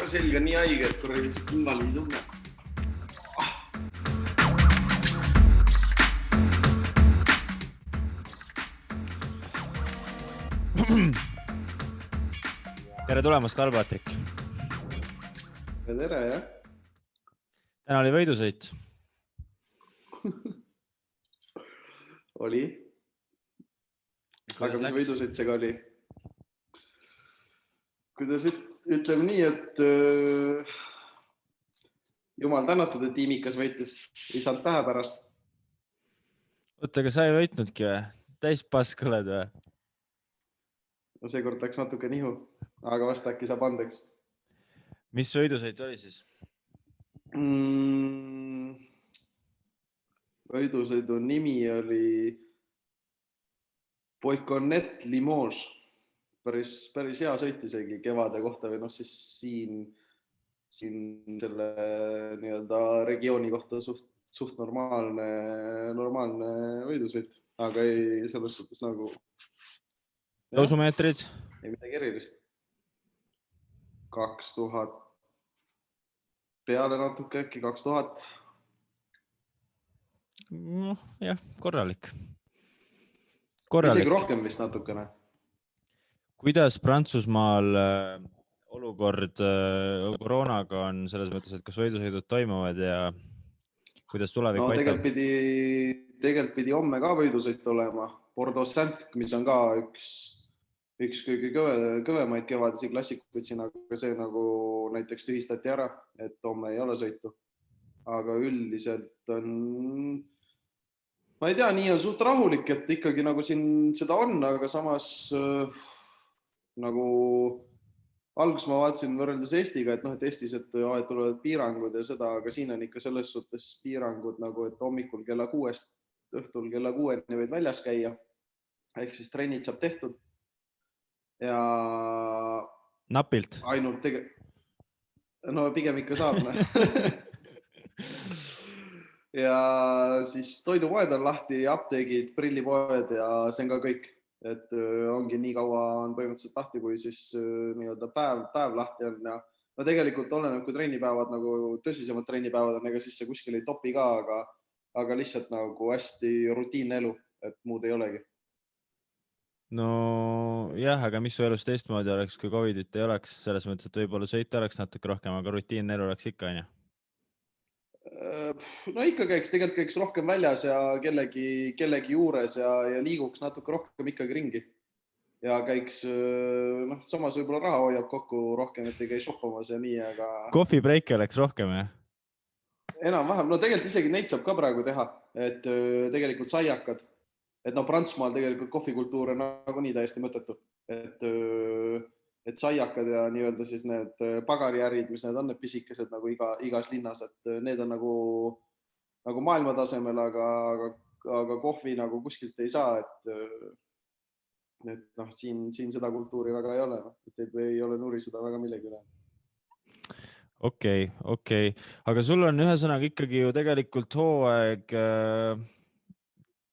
selg on nii haige, et korra invaliidi tunne. Tere tulemast, Karl-Patrik. Tere, jah. Täna oli võidusõit. Oli. Aga mis võidusõit see ka oli? Kuidas ütleme nii, et jumal tänatud, et tiimikas võitis. Ei saanud pähe pärast. Oota, aga sa ei võitnudki või? Täis pask oled või? No seekord läks natuke nihu, aga vast äkki saab andeks. Mis võidusõit oli siis? Võidusõidu nimi oli Boyconet Limoges. Päris hea sõit isegi kevade kohta või siis siin selle nii-öelda regiooni kohta suht normaalne võidusõit, aga ei selles suhtes nagu Tõusumeetrid? Ei midagi erilist. 2000 peale natuke äkki, 2000. Jah, korralik. Isegi rohkem vist natukene. Kuidas Prantsusmaal olukord koroonaga on selles mõttes, et kas võidusõidud toimuvad ja kuidas tulevik paistab? Tegelikult pidi homme ka võidusõit olema. Bordeaux-Saint, mis on ka üks kõige kõvemaid kevadisi klassikuid siin, aga see nagu näiteks tühistati ära, et homme ei ole sõitu. Aga üldiselt on, ma ei tea, nii on suht rahulik, et ikkagi nagu siin seda on, aga samas nagu alguses ma vaatasin võrreldes Eestiga, et Eestis tulevad piirangud ja seda, aga siin on ikka selles suhtes piirangud nagu, et hommikul kella 6, õhtul kella 6 võid väljas käia, ehk siis trennid saab tehtud. Ja napilt? Ainult no pigem ikka saab. Ja siis toidupoed on lahti, apteegid, prillipoed ja see on ka kõik. Et ongi nii kaua on põhimõtteliselt lahti, kui siis nii-öelda päev lahti on. Ja no tegelikult oleneb, kui trennipäevad, nagu tõsisemad trennipäevad on, ega siis see kuskil ei topi ka, aga lihtsalt nagu hästi rutiinne elu, et muud ei olegi. No jah, aga mis su elus teistmoodi oleks, kui Covidit ei oleks? Selles mõttes, et võib-olla sõita oleks natuke rohkem, aga rutiinne elu oleks ikka, on ju? No ikka tegelikult käiks rohkem väljas ja kellegi juures ja liiguks natuke rohkem ikkagi ringi. Ja käiks, samas võib-olla raha hoiab kokku rohkem, et ei käi shoppamas ja nii, aga... Kohvibreike oleks rohkem, jah? Enam-vähem. No tegelikult isegi neid saab ka praegu teha, et tegelikult saiakad. Et Prantsusmaal tegelikult kohvikultuur on nagu nii täiesti mõttetu. Et saiakad ja nii-öelda siis need pagariärid, mis need on need pisikesed nagu igas linnas, et need on nagu maailmatasemel, aga kohvi nagu kuskilt ei saa, et siin seda kultuuri väga ei ole, et ei ole nuriseda väga millegi üle. Okei. Aga sul on ühesõnaga ikkagi ju tegelikult hooaeg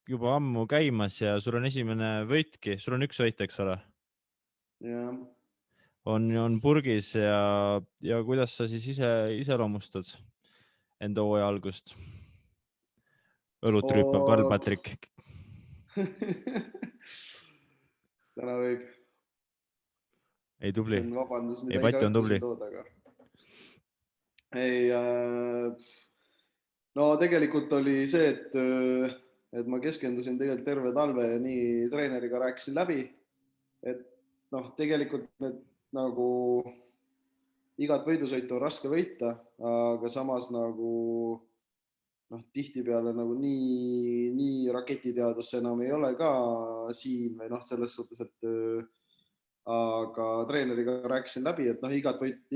juba ammu käimas ja sul on esimene võitki. Sul on üks võit, eks ole? Jah. On purgis ja kuidas sa siis iseloomustad enda hooaja algust? Õlut rüüpav Karl-Patrik. Täna võib. Ei, tubli. Vabandus, ei, Pati on tubli. No tegelikult oli see, et ma keskendusin tegelikult terve talve ja nii treeneriga rääkisin läbi, et tegelikult need nagu igat võidusõitu on raske võita, aga samas nagu tihtipeale nagu nii raketiteadus enam ei ole ka siin või selles suhtes, et aga treeneriga rääkisin läbi, et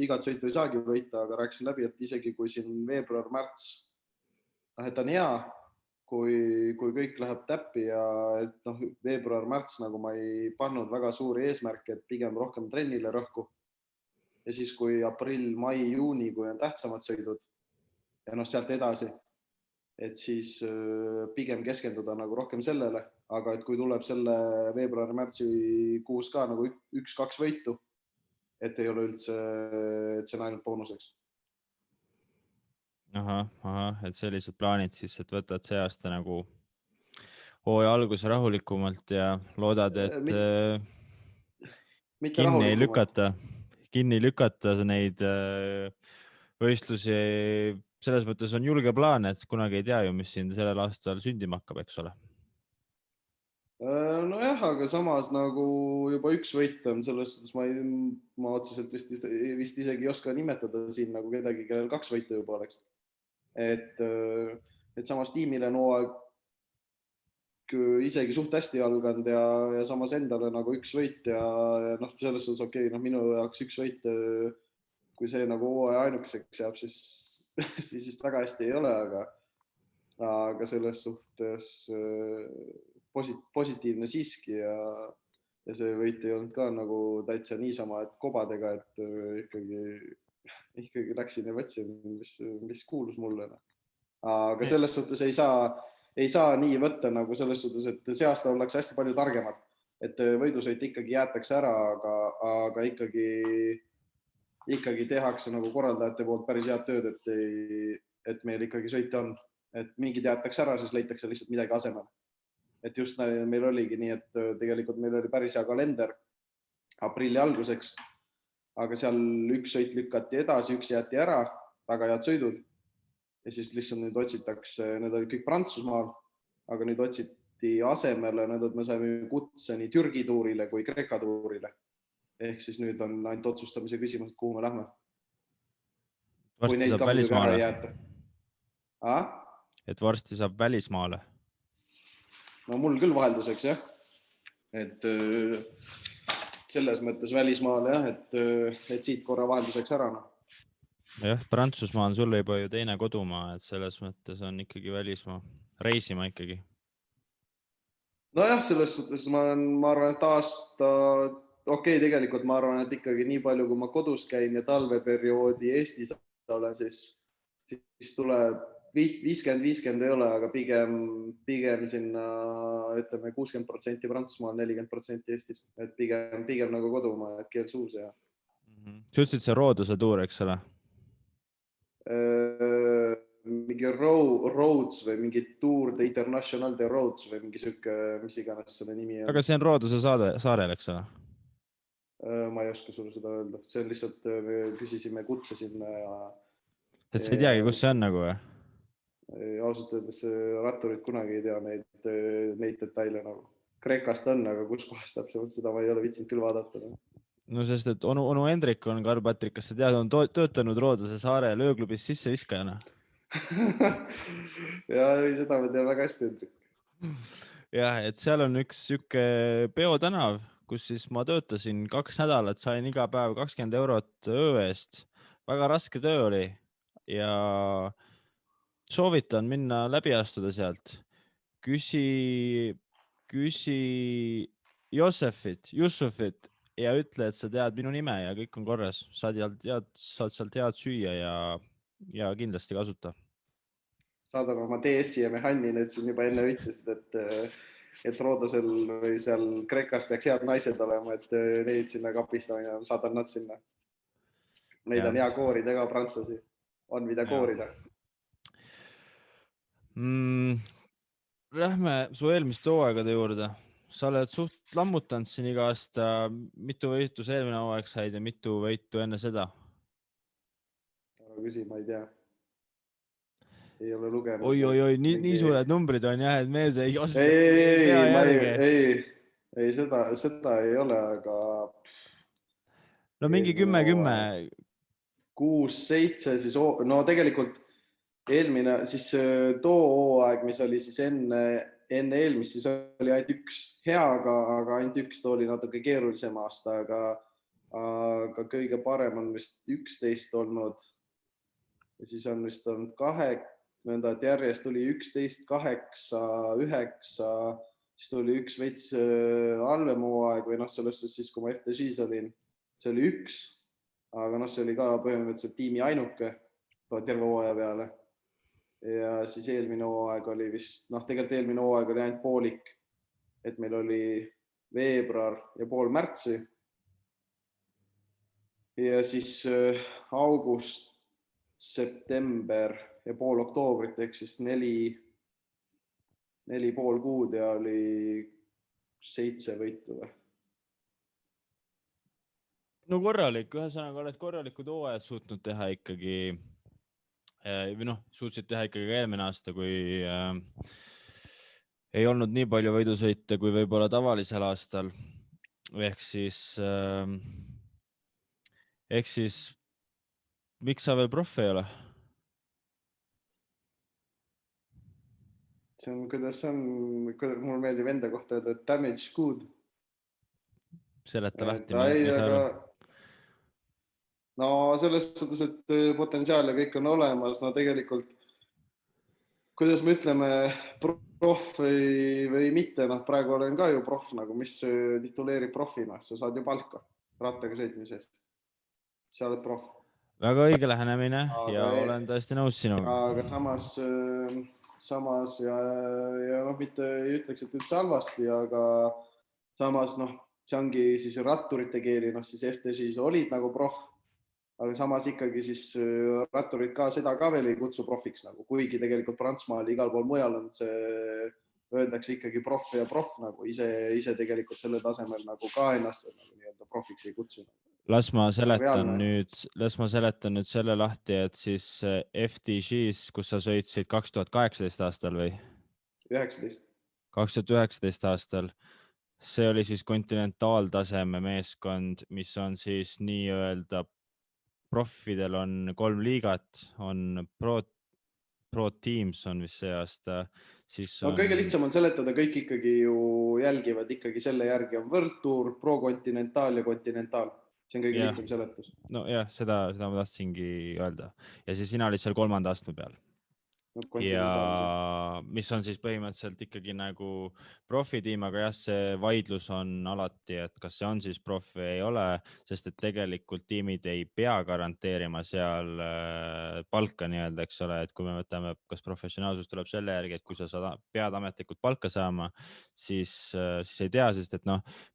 igat sõitu ei saagi võita, aga rääkisin läbi, et isegi kui siin veebruar-märts, et on hea, kui kõik läheb täppi ja et veebruar-märts nagu ma ei pannud väga suuri eesmärke, et pigem rohkem trennile rõhku. Ja siis kui aprill, mai, juuni, kui on tähtsamad sõidud ja sealt edasi, et siis pigem keskenduda nagu rohkem sellele, aga et kui tuleb selle veebruari-märtsi kuus ka nagu 1-2 võitu, et ei ole üldse, et see on ainult boonuseks. Et sellised plaanid siis, et võtad see aasta nagu hooaja alguse rahulikumalt ja loodad, et mitte rahulikumalt. kinni lükata neid võistlusi. Selles mõttes on julge plaan, et kunagi ei tea ju, mis siin sellel aastal sündima hakkab, eks ole. Nojah, aga samas nagu juba üks võit on, selles suhtes ma otseselt vist isegi ei oska nimetada siin nagu kedagi, kellel 2 võitu juba oleks. Et samas tiimil on hooaeg isegi suht hästi alganud ja samas endale nagu 1 võit ja noh, selles suhtes okei, minu jaoks 1 võit, kui see nagu hooaja ainukeseks jääb, siis vist väga hästi ei ole, aga selles suhtes positiivne siiski ja see võit ei olnud ka nagu täitsa niisama, et kobadega, et ikkagi läksin ja võtsin, mis kuulus mulle. Aga selles suhtes ei saa nii võtta nagu selles suhtes, et see aasta ollakse hästi palju targemad, et võidusõit ikkagi jäetakse ära, aga ikkagi tehakse nagu korraldajate poolt päris head tööd, et meil ikkagi sõite on, et mingid jäetakse ära, siis leitakse lihtsalt midagi asemel. Et just meil oligi nii, et tegelikult meil oli päris hea kalender aprilli alguseks, aga seal 1 sõit lükati edasi, 1 jäeti ära, väga head sõidud. Ja siis lihtsalt nüüd otsitakse, need olid kõik Prantsusmaal, aga nüüd otsiti asemele, et me saime kutse nii Türgi tuurile kui Kreeka tuurile. Ehk siis nüüd on ainult otsustamise küsimus, et kuhu me lähme. Varsti saab välismaale. Et varsti saab välismaale. No mul küll vahelduseks, jah. Et selles mõttes välismaale, jah, et siit korra vahelduseks ära. Jah, Prantsusmaa on sulle juba ju teine kodumaa, et selles mõttes on ikkagi välismaa, reisima ikkagi. Nojah, selles suhtes ma arvan, et aasta, tegelikult ma arvan, et ikkagi nii palju, kui ma kodus käin ja talveperioodi Eestis olen, siis tuleb 50-50 ei ole, aga pigem sinna, ütleme 60% Prantsusmaal, 40% Eestis, et pigem nagu kodumaa, et keel suus ja. Sa ütlesid see Rooduse tuur, eks ole? Mingi Roads või mingi Tour de International de Roads või mingi süke, mis iganes selle nimi on. Aga see on Rooduse saarel, eks ole? Ma ei oska sulle seda öelda, see on lihtsalt, me küsisime kutse sinna ja... Et sa ei teagi, kus see on nagu või? Ausalt öeldes ratturid kunagi ei tea neid detaile nagu. Kreekast on, aga kus kohast täpsemalt seda ma ei ole vitsinud küll vaadata. No sest, et onu Hendrik on Karl-Patrik, kas sa tead, on töötanud Rooduse saare lööklubis sisseviskajana? Ja seda ma tean väga hästi, Hendrik. Jah, et seal on üks süke peotänav, kus siis ma töötasin 2 nädalat, sain iga päev 20 eurot öö eest. Väga raske töö oli ja soovitan minna läbi astuda sealt. Küsi Jussufit ja ütle, et sa tead minu nime ja kõik on korras. Saad sealt head süüa ja kindlasti kasuta. Saadan oma DS-i ja Mehhanni, need siin juba enne ütlesid, et Roodusel või seal Kreekas peaks head naised olema, et neid sinna kapistama ja saadan nad sinna. Neid on hea koorida ka prantslasi. On mida koorida. Lähme su eelmiste hooaegade juurde. Sa oled suht lammutanud siin iga aasta. Mitu võitu see eelmine hooaeg said ja mitu võitu enne seda? Küsi, ma ei tea. Ei ole lugenud. Oi, nii suured numbrid on jah, et mees ei oska. Ei, seda ei ole, aga... No mingi 10. 6-7, siis no tegelikult eelmine, siis too hooaeg, mis oli siis enne eelmist, siis oli ainult 1 hea, aga ainult 1, too oli natuke keerulisem aasta, aga kõige parem on vist 11 olnud. Ja siis on vist olnud 2, nõnda, et järjest tuli 11, 8, 9, siis tuli 1 veits halvem hooaeg või selles siis, kui ma FTG-s olin, see oli 1, aga see oli ka põhimõtteliselt tiimi ainuke terve hooaja peale. Ja siis eelmine hooaeg oli vist, tegelikult eelmine hooaeg oli ainult poolik, et meil oli veebruar ja pool märtsi. ja siis august, september ja pool oktoobrit ehk siis 4,5 kuud ja oli 7 võitu või? No korralik, ühesõnaga oled korralikud hooajad suutnud teha ikkagi või suutsid teha ikkagi eelmine aasta, kui ei olnud nii palju võidusõite kui võib-olla tavalisel aastal. Ehk siis miks sa veel proff ei ole? See on, kuidas see on, mulle meeldib enda kohta öelda, et damage good. Seleta lahti, mis arvad? No selles suhtes, et potentsiaal ja kõik on olemas, no tegelikult, kuidas me ütleme, proff või mitte, praegu olen ka ju proff, nagu mis tituleerib profina, sa saad ju palka rattaga sõitmise eest. Sa oled proff. Väga õige lähenemine ja olen tõesti nõus sinuga. Aga samas ja mitte ei ütleks, et üldse halvasti, aga samas see ongi siis ratturite keeli, siis FTG-s olid nagu proff, aga samas ikkagi siis ratturid ka seda ka veel ei kutsu profiks nagu, kuigi tegelikult Prantsusmaal igal pool mujal on see, öeldakse ikkagi proff ja proff nagu ise tegelikult selle tasemel nagu ka ennast nii-öelda profiks ei kutsu. Las ma seletan nüüd selle lahti, et siis FTG-s, kus sa sõitsid 2018 aastal või? 2019 aastal. See oli siis kontinentaaltaseme meeskond, mis on siis nii-öelda proffidel on 3 liigat, on Pro Teams on vist see aasta. No kõige lihtsam on seletada, kõik ikkagi ju jälgivad ikkagi selle järgi on World Tour, Pro Continental ja Continental. See on kõige lihtsam seletus. No jah, seda ma tahtsingi öelda. Ja siis sina olid seal 3. astme peal. Ja mis on siis põhimõtteliselt ikkagi nagu profitiim, aga jah, see vaidlus on alati, et kas see on siis proff või ei ole, sest et tegelikult tiimid ei pea garanteerima seal palka nii-öelda, eks ole, et kui me võtame, kas professionaalsus tuleb selle järgi, et kui sa pead ametlikult palka saama, siis ei tea, sest et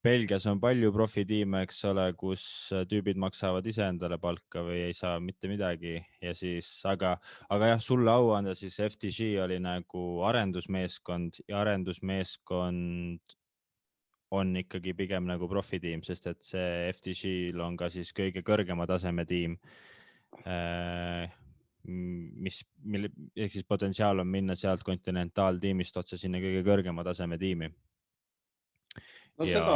Belgias on palju profitiime, eks ole, kus tüübid maksavad ise endale palka või ei saa mitte midagi ja siis, aga jah, sulle au anda, siis FTG oli nagu arendusmeeskond ja arendusmeeskond on ikkagi pigem nagu profitiim, sest et see FTG-l on ka siis kõige kõrgema taseme tiim, ehk siis potentsiaal on minna sealt kontinentaaltiimist otse sinna kõige kõrgema taseme tiimi. No seda,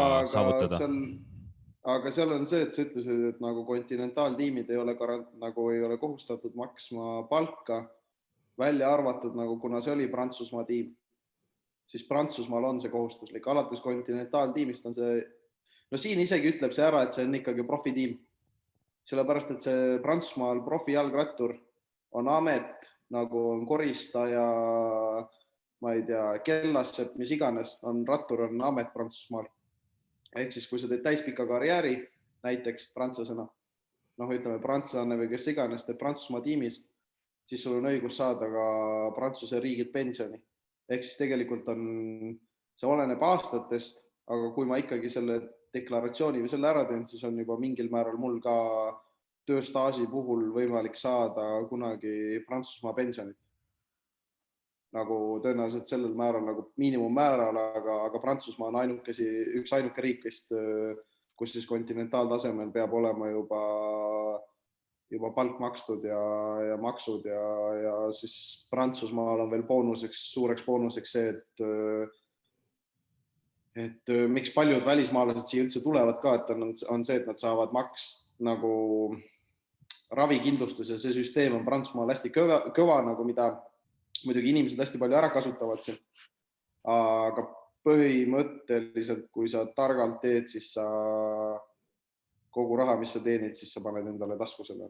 aga seal on see, et sa ütlesid, et nagu kontinentaaltiimid ei ole kohustatud maksma palka, välja arvatud nagu, kuna see oli Prantsusmaa tiim, siis Prantsusmaal on see kohustuslik, alates kontinentaaltiimist on see, siin isegi ütleb see ära, et see on ikkagi profitiim, sellepärast, et see Prantsusmaal profijalgrattur on amet, nagu on koristaja, ma ei tea, kellassepp, mis iganes, rattur on amet Prantsusmaal. Ehk siis, kui sa teed täispika karjääri, näiteks prantslasena, ütleme prantslane või kes iganes teeb Prantsusmaa tiimis, siis sul on õigus saada ka Prantsuse riigilt pensioni. Ehk siis tegelikult see oleneb aastatest, aga kui ma ikkagi selle deklaratsiooni või selle ära teen, siis on juba mingil määral mul ka tööstaaži puhul võimalik saada kunagi Prantsusmaa pensionit. Nagu tõenäoliselt sellel määral nagu miinimummääral, aga Prantsusmaa on üks ainuke riik, kus siis kontinentaaltasemel peab olema juba palk makstud ja maksud ja siis Prantsusmaal on veel suureks boonuseks see, et miks paljud välismaalased siia üldse tulevad ka, et on see, et nad saavad nagu ravikindlustus ja see süsteem on Prantsusmaal hästi kõva, nagu mida muidugi inimesed hästi palju ära kasutavad siin, aga põhimõtteliselt, kui sa targalt teed, siis sa kogu raha, mis sa teenid, siis sa paned endale tasku selle.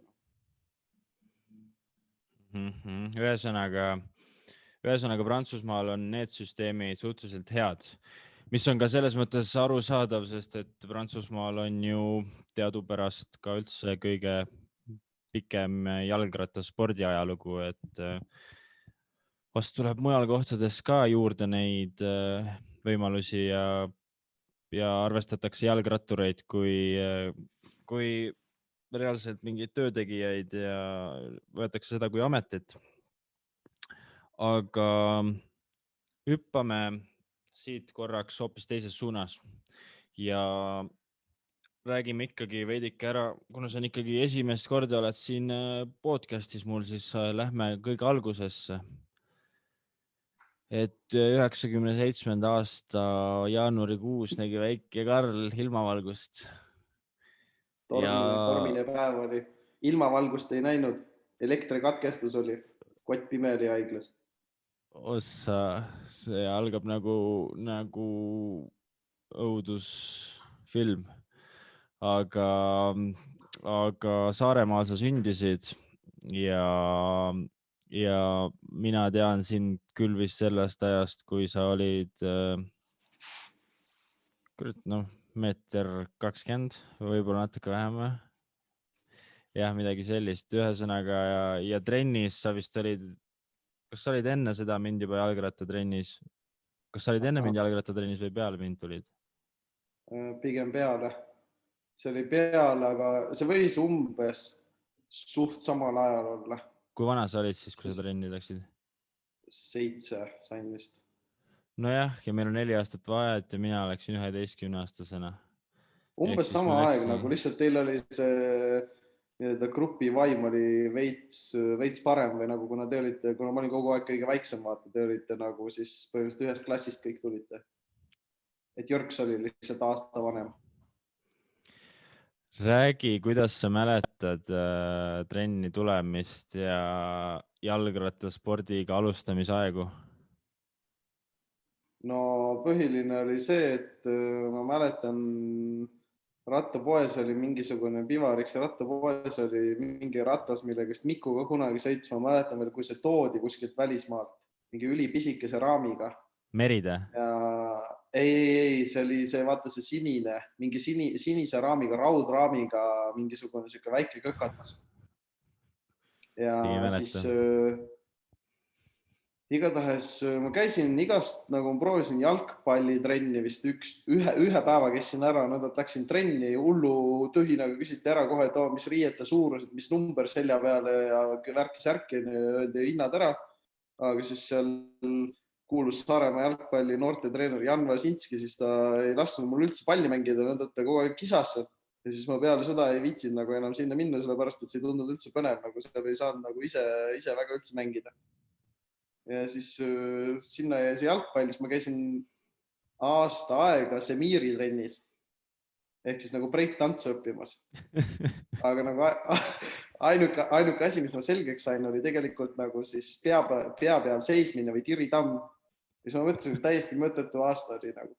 Ühesõnaga Prantsusmaal on need süsteemid suhteliselt head, mis on ka selles mõttes arusaadav, sest et Prantsusmaal on ju teadupärast ka üldse kõige pikem jalgrattaspordi ajalugu, et vast tuleb mujal kohtades ka juurde neid võimalusi ja arvestatakse jalgrattureid kui reaalselt mingeid töötegijaid ja võetakse seda kui ametit. Aga hüppame siit korraks hoopis teises suunas ja räägime ikkagi veidike ära, kuna see on ikkagi esimest korda oled siin podcastis mul, siis lähme kõige algusesse. Et 97. aasta jaanuarikuus nägi väike Karl ilmavalgust. Tormine päev oli, ilmavalgust ei näinud, elektrikatkestus oli, kott pime oli haiglas. Ossa, see algab nagu õudusfilm, aga Saaremaal sa sündisid ja mina tean sind küll vist sellest ajast, kui sa olid meeter 20, võib-olla natuke vähem. Jah, midagi sellist, ühesõnaga ja trennis sa vist olid, kas sa olid enne seda mind juba jalgrattatrennis? Kas sa olid enne mind jalgrattatrennis või peale mind tulid? Pigem peale. See oli peale, aga see võis umbes suht samal ajal olla. Kui vana sa olid siis, kui sa trenni läksid? 7 sain vist. Nojah, ja meil on 4 aastat vahet ja mina läksin 11-aastasena. Umbes sama aeg, nagu lihtsalt teil oli see grupi vaim oli veits parem või nagu kuna te olite, kuna ma olin kogu aeg kõige väiksem, vaata, te olite nagu siis põhimõtteliselt ühest klassist kõik tulite. Et Jörgs oli lihtsalt aasta vanem. Räägi, kuidas sa mäletad trenni tulemist ja jalgrattaspordiga alustamisaegu? No põhiline oli see, et ma mäletan, rattapoes oli mingisugune Pivariksi rattapoes oli mingi ratas, millega Miku ka kunagi sõits. Ma mäletan veel, kui see toodi kuskilt välismaalt, mingi ülipisikese raamiga. Meride? Ei, see oli see, vaata see sinine, mingi sinise raamiga, raudraamiga, mingisugune siuke väike kökats. Ja siis igatahes ma käisin igast, nagu ma proovisin jalgpallitrenni vist ühe päeva käisin ära, läksin trenni, hullu tühinaga küsiti ära kohe, et mis riiete suurused, mis number selja peale ja värki-särki, öeldi hinnad ära. Aga siis seal kuulus Saaremaa jalgpalli noortetreener Jan Vasinski, siis ta ei lasknud mul üldse palli mängida, ta kogu aeg kisasse. Ja siis ma peale seda ei viitsinud nagu enam sinna minna, sellepärast et see ei tundunud üldse põnev, nagu seal ei saanud nagu ise väga üldse mängida. Ja siis sinna jäi see jalgpall, siis ma käisin aasta aega Semiiri trennis ehk siis nagu break-tantse õppimas. Aga nagu ainuke asi, mis ma selgeks sain, oli tegelikult nagu siis pea peal seismine või tiritamm. Siis ma mõtlesin, et täiesti mõttetu aasta oli nagu,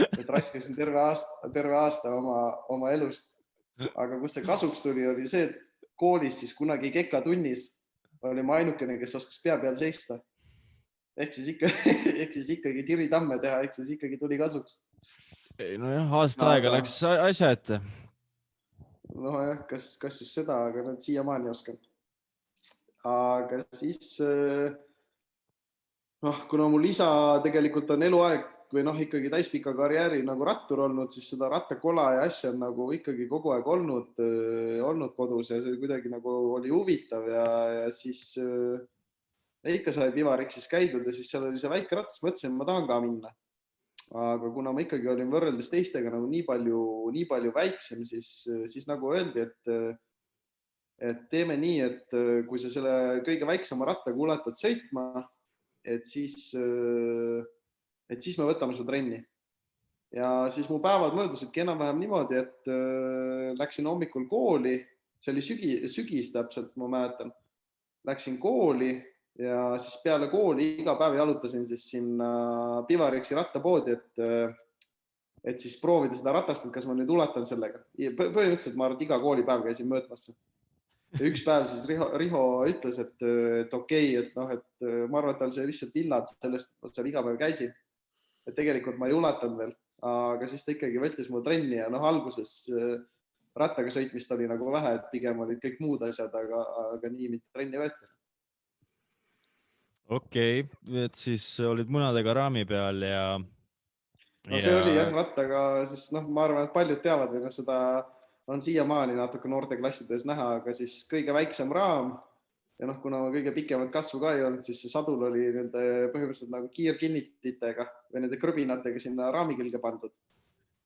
et raskasin terve aasta oma elust. Aga kus see kasuks tuli, oli see, et koolis siis kunagi kekatunnis oli ma ainukene, kes oskas pea peal seista. Ehk siis ikkagi tiritamme teha, ehk siis ikkagi tuli kasuks. Nojah, aasta aega läks asja ette. Nojah, kas just seda, aga nad siiamaani oskan. Aga siis, kuna mul isa tegelikult on eluaeg või ikkagi täispika karjääri nagu rattur olnud, siis seda rattakola ja asja on nagu ikkagi kogu aeg olnud kodus ja see kuidagi nagu oli huvitav ja siis ikka sai Pivariksis käidud ja siis seal oli see väike ratas, mõtlesin, et ma tahan ka minna. Aga kuna ma ikkagi olin võrreldes teistega nagu nii palju väiksem, siis nagu öeldi, et teeme nii, et kui sa selle kõige väiksema rattaga ulatad sõitma, et siis me võtame su trenni. Ja siis mu päevad möödusidki enam-vähem niimoodi, et läksin hommikul kooli, see oli sügis täpselt, ma mäletan. Läksin kooli ja siis peale kooli iga päev jalutasin siis sinna Pivariksi rattapoodi, et siis proovida seda ratast, et kas ma nüüd ulatan sellega. Põhimõtteliselt ma arvan, et iga koolipäev käisin mõõtmasse. Ja üks päev siis Riho ütles, et okei, et ma arvan, et tal see lihtsalt illad sellest, et ma seal iga päev käisin. Et tegelikult ma ei ulatanud veel, aga siis ta ikkagi võttis mu trenni ja alguses rattaga sõitmist oli nagu vähe, et pigem olid kõik muud asjad, aga nii mitte trenni võeti. Okei, et siis olid munadega raami peal ja... No see oli jah rattaga, siis ma arvan, et paljud teavad seda on siiamaani natuke noorteklassides näha, aga siis kõige väiksem raam ja kuna kõige pikemat kasvu ka ei olnud, siis see sadul oli nende põhimõtteliselt nagu kiirkinnititega või nende krõbinatega sinna raami külge pandud.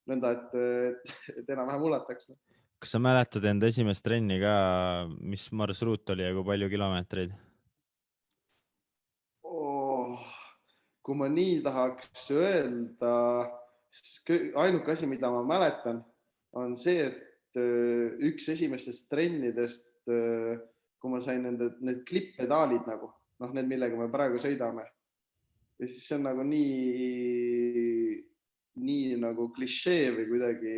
Nõnda, et enam-vähem ulataks. Kas sa mäletad enda esimest trenni ka, mis marsruut oli ja kui palju kilomeetreid? Kui ma nii tahaks öelda, siis ainuke asi, mida ma mäletan, on see, et üks esimestest trennidest, kui ma sain need klipp-pedaalid nagu, need, millega me praegu sõidame. Ja siis see on nagu nii nagu klišee või kuidagi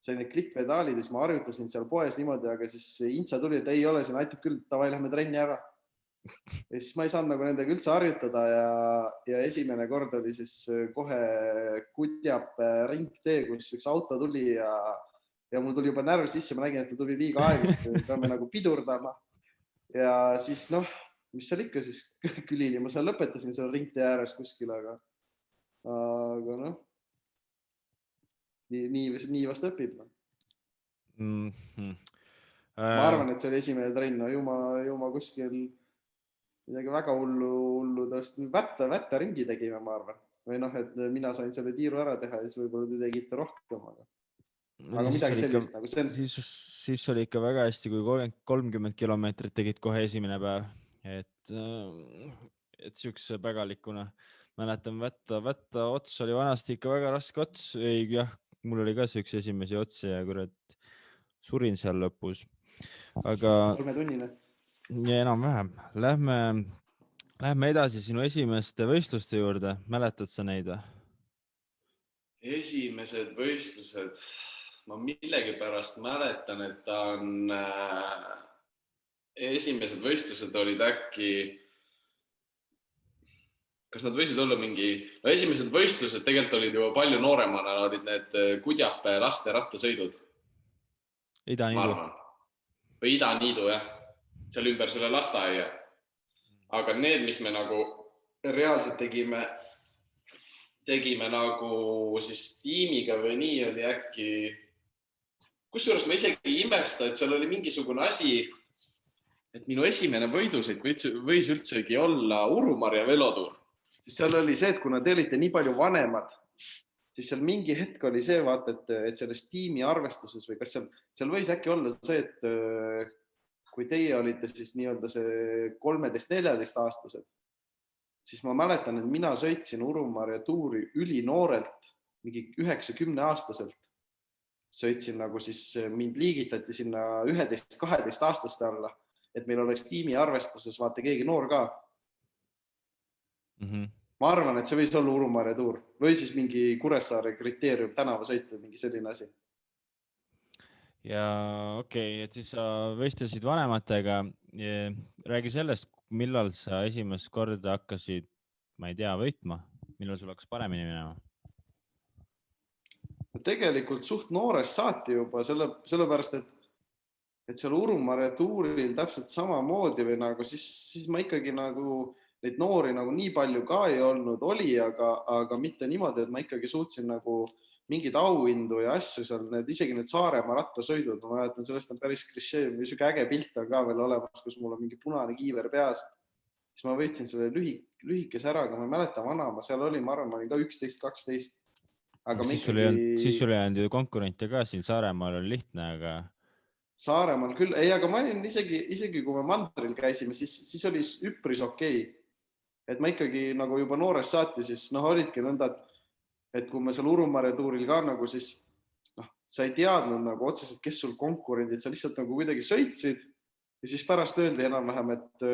sain need klipp-pedaalid ja siis ma harjutasin seal poes niimoodi, aga siis Intsa tuli, et ei ole, siin aitab küll, davai, lähme trenni ära. Ja siis ma ei saanud nagu nendega üldse harjutada ja esimene kord oli siis kohe Kudjap ringtee, kus üks auto tuli ja mul tuli juba närv sisse, ma nägin, et ta tuli liiga aeglasti, peame nagu pidurdama. Ja siis mis seal ikka siis külili, ma seal lõpetasin seal ringtee ääres kuskil, aga nii vast õpib. Ma arvan, et see oli esimene trenn, ju ma kuskil midagi väga hullu tõesti, vätta ringi tegime, ma arvan. Või et mina sain selle tiiru ära teha ja siis võib-olla te tegite rohkem. Aga midagi sellist nagu see. Siis oli ikka väga hästi, kui 30 kilomeetrit tegid kohe esimene päev. Et siukse pägalikuna. Mäletan, vätta ots oli vanasti ikka väga raske ots. Jah, mul oli ka üks esimesi otsi ja kurat surin seal lõpus. Aga 3-tunnine. Ja enam-vähem. Lähme edasi sinu esimeste võistluste juurde. Mäletad sa neid? Esimesed võistlused. Ma millegipärast mäletan, et ta on esimesed võistlused olid äkki, kas nad võisid olla esimesed võistlused tegelikult olid juba palju nooremana, olid need Kudjape laste rattasõidud. Idaniidu. Või Idaniidu, jah. Seal ümber selle lasteaia. Aga need, mis me nagu reaalselt tegime nagu siis tiimiga või nii, oli äkki, kusjuures ma isegi imesta, et seal oli mingisugune asi, et minu esimene võidusõit võis üldsegi olla Urumarja velotuur. Siis seal oli see, et kuna te olite nii palju vanemad, siis seal mingi hetk oli see, vaata, et selles tiimi arvestuses või kas seal võis äkki olla see, et kui teie olite siis nii-öelda see 13-14 aastased, siis ma mäletan, et mina sõitsin Urumarja tuuri ülinoorelt, mingi 9-10 aastaselt. Sõitsin nagu siis, mind liigitati sinna 11-12 aastaste alla, et meil oleks tiimi arvestuses, vaata keegi noor ka. Ma arvan, et see võis olla Urumarja tuur või siis mingi Kuressaare kriteerium tänavasõit või mingi selline asi. Ja okei, et siis sa võistlesid vanematega. Räägi sellest, millal sa esimest korda hakkasid, ma ei tea, võitma, millal sul hakkas paremini minema? Tegelikult suht noorest saati juba, sellepärast, et seal Urumarja tuuril täpselt samamoodi või nagu siis ma ikkagi nagu neid noori nagu nii palju ka ei olnud, aga mitte niimoodi, et ma ikkagi suutsin nagu mingid auhindu ja asju seal, isegi need Saaremaa rattasõidud, ma mäletan, sellest on päris klišee, süge äge pilt on ka veel olemas, kus mul on mingi punane kiiver peas. Siis ma võitsin selle lühikese ära, aga ma ei mäleta vanama, seal oli, ma arvan, ma olin ka 11-12. Aga siis sul ei olnud ju konkurente ka siin, Saaremaal oli lihtne, aga... Saaremaal küll, ei, aga ma olin isegi kui me mandril käisime, siis oli üpris okei. Et ma ikkagi nagu juba noorest saati, siis olidki nõnda, et kui me seal Urumarja tuuril ka nagu siis, sa ei teadnud nagu otseselt, kes sul konkurendid, sa lihtsalt nagu kuidagi sõitsid ja siis pärast öeldi enam-vähem, et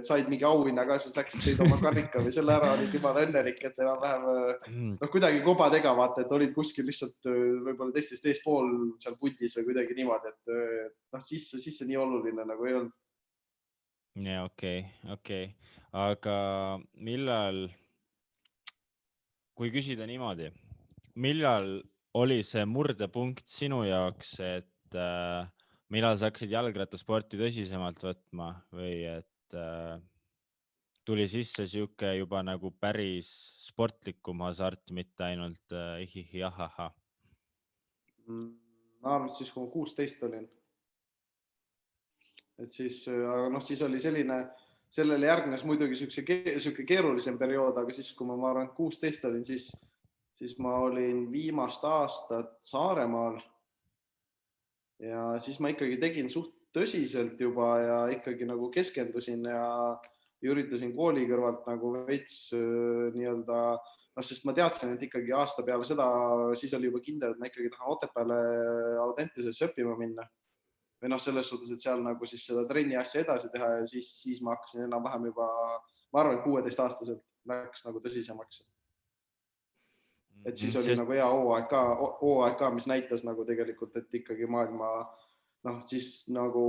said mingi auhinna ka, siis läksid sõid oma karika või selle ära, olid juba õnnelik, et enam-vähem kuidagi kobadega vaata, et olid kuskil lihtsalt võib-olla teistest eespool seal pundis või kuidagi niimoodi, et siis nii oluline nagu ei olnud. Ja okei. Aga millal, kui küsida niimoodi, millal oli see murdepunkt sinu jaoks, et millal sa hakkasid jalgrattasporti tõsisemalt võtma või et tuli sisse siuke juba nagu päris sportlikum hasart, mitte ainult ahaha? ma arvan, siis kui ma 16 olin. Et siis, aga noh, siis oli sellele järgnes muidugi siuke keerulisem periood, aga siis, kui ma arvan, 16 olin, siis ma olin viimast aastat Saaremaal ja siis ma ikkagi tegin suht tõsiselt juba ja ikkagi nagu keskendusin ja üritasin kooli kõrvalt nagu veits nii-öelda, sest ma teadsin, et ikkagi aasta peale seda, siis oli juba kindel, et ma ikkagi tahan Otepääle Audentesesse õppima minna. Või selles suhtes, et seal nagu siis seda trenni asja edasi teha ja siis ma hakkasin enam-vähem juba, ma arvan, 16-aastaselt läks nagu tõsisemaks. Et siis oli nagu hea hooaeg ka, mis näitas nagu tegelikult, et ikkagi maailma, siis nagu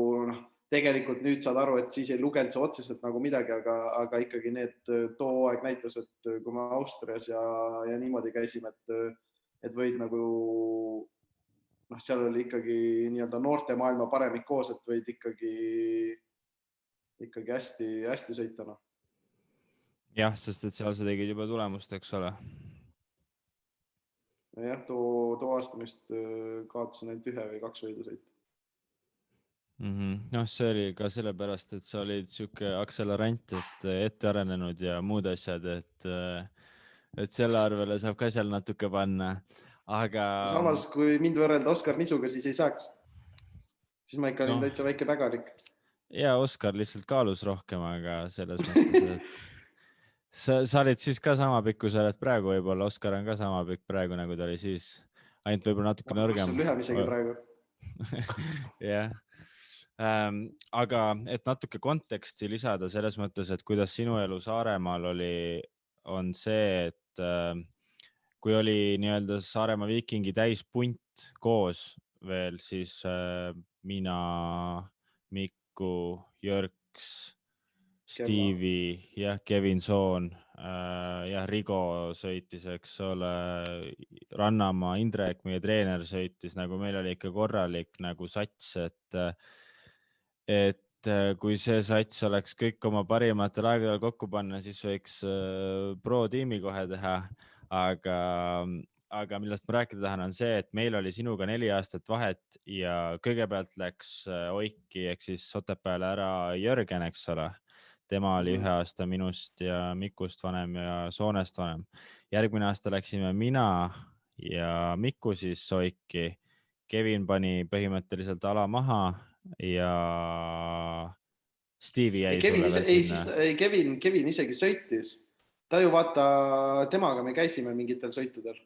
tegelikult nüüd saad aru, et siis ei lugenud see otseselt nagu midagi, aga ikkagi too hooaeg näitas, et kui me Austrias ja niimoodi käisime, et võid nagu, seal oli ikkagi nii-öelda noorte maailma paremik koos, et võid ikkagi hästi sõita. Jah, sest et seal sa tegid juba tulemust, eks ole? Jah, too aastamist kaotasin ainult 1 või 2 võidusõitu. No see oli ka sellepärast, et sa olid siuke akselerant, et ette arenenud ja muud asjad, et selle arvele saab ka seal natuke panna, aga... Samas, kui mind võrrelda Oskar Nisuga, siis ei saaks. Siis ma ikka olin täitsa väike pägalik. Ja Oskar lihtsalt kaalus rohkem, aga selles mõttes, et sa olid siis ka sama pikku, sa oled praegu võib-olla, Oskar on ka sama pikk praegu, nagu ta oli siis, ainult võib-olla natuke nõrgem. See on lühem isegi praegu. Jah. Aga et natuke konteksti lisada selles mõttes, et kuidas sinu elu Saaremaal on see, et kui oli nii-öelda Saaremaa Viikingi täispunt koos veel, siis mina, Mikku, Jörgs, Stevie, Kevin Soon, Rigo sõitis, eks ole, Rannamaa, Indrek, meie treener sõitis, nagu meil oli ikka korralik nagu sats, et kui see sats oleks kõik oma parimatel aegadel kokku panna, siis võiks pro-tiimi kohe teha, aga millest ma rääkida tahan, on see, et meil oli sinuga 4 aastat vahet ja kõigepealt läks Oiki ehk siis Otepääle ära Jörgen, eks ole. Tema oli 1 aasta minust ja Mikust vanem ja Soonest vanem. Järgmine aasta läksime mina ja Miku siis Oiki. Kevin pani põhimõtteliselt ala maha ja Stevie jäi sulle veel sinna. Kevin isegi sõitis. Ta ju vaata, temaga me käisime mingitel sõitudel.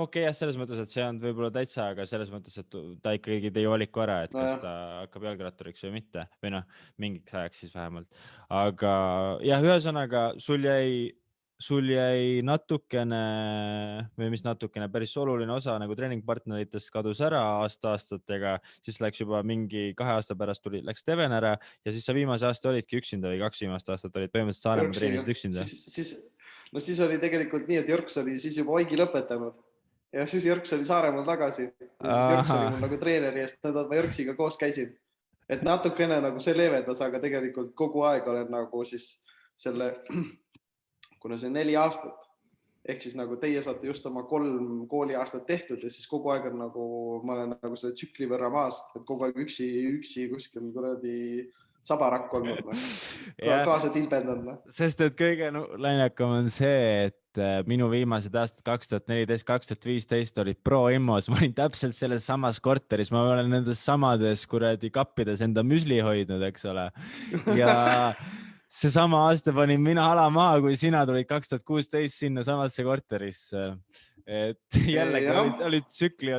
Okei, selles mõttes, et see on võib-olla täitsa, aga selles mõttes, et ta ikkagi tõi valiku ära, et kas ta hakkab jalgratturiks või mitte. Või mingiks ajaks siis vähemalt. Aga ühesõnaga, sul jäi natukene, või mis natukene, päris oluline osa nagu treeningpartneritest kadus ära aastatega, siis läks juba mingi 2 aasta pärast läks Steven ära ja siis sa viimase aasta olidki üksinda või 2 viimast aastat olid põhimõtteliselt Saaremaa treenisid üksinda. Siis oli tegelikult nii, et Jörgs oli siis juba Oigi lõpetanud ja siis Jörgs oli Saaremaal tagasi. Ja siis Jörgs oli mul nagu treeneri eest, ma Jörgsiga koos käisin. Et natukene nagu see leevendas, aga tegelikult kogu aeg olen nagu siis kuna see 4 aastat, ehk siis nagu teie saate just oma 3 kooliaastat tehtud ja siis kogu aeg on nagu, ma olen nagu selle tsükli võrra maas, et kogu aeg üksi kuskil kuradi sabarakk olnud, kaasa tilbendanud. Sest et kõige lainekum on see, et minu viimased aastad 2014-2015 olid Pro-Immos, ma olin täpselt selles samas korteris, ma olen nendes samades kuradi kappides enda müsli hoidnud, eks ole. Ja see sama aasta panin mina ala maha, kui sina tulid 2016 sinna samasse korterisse. Et jällegi olid tsükli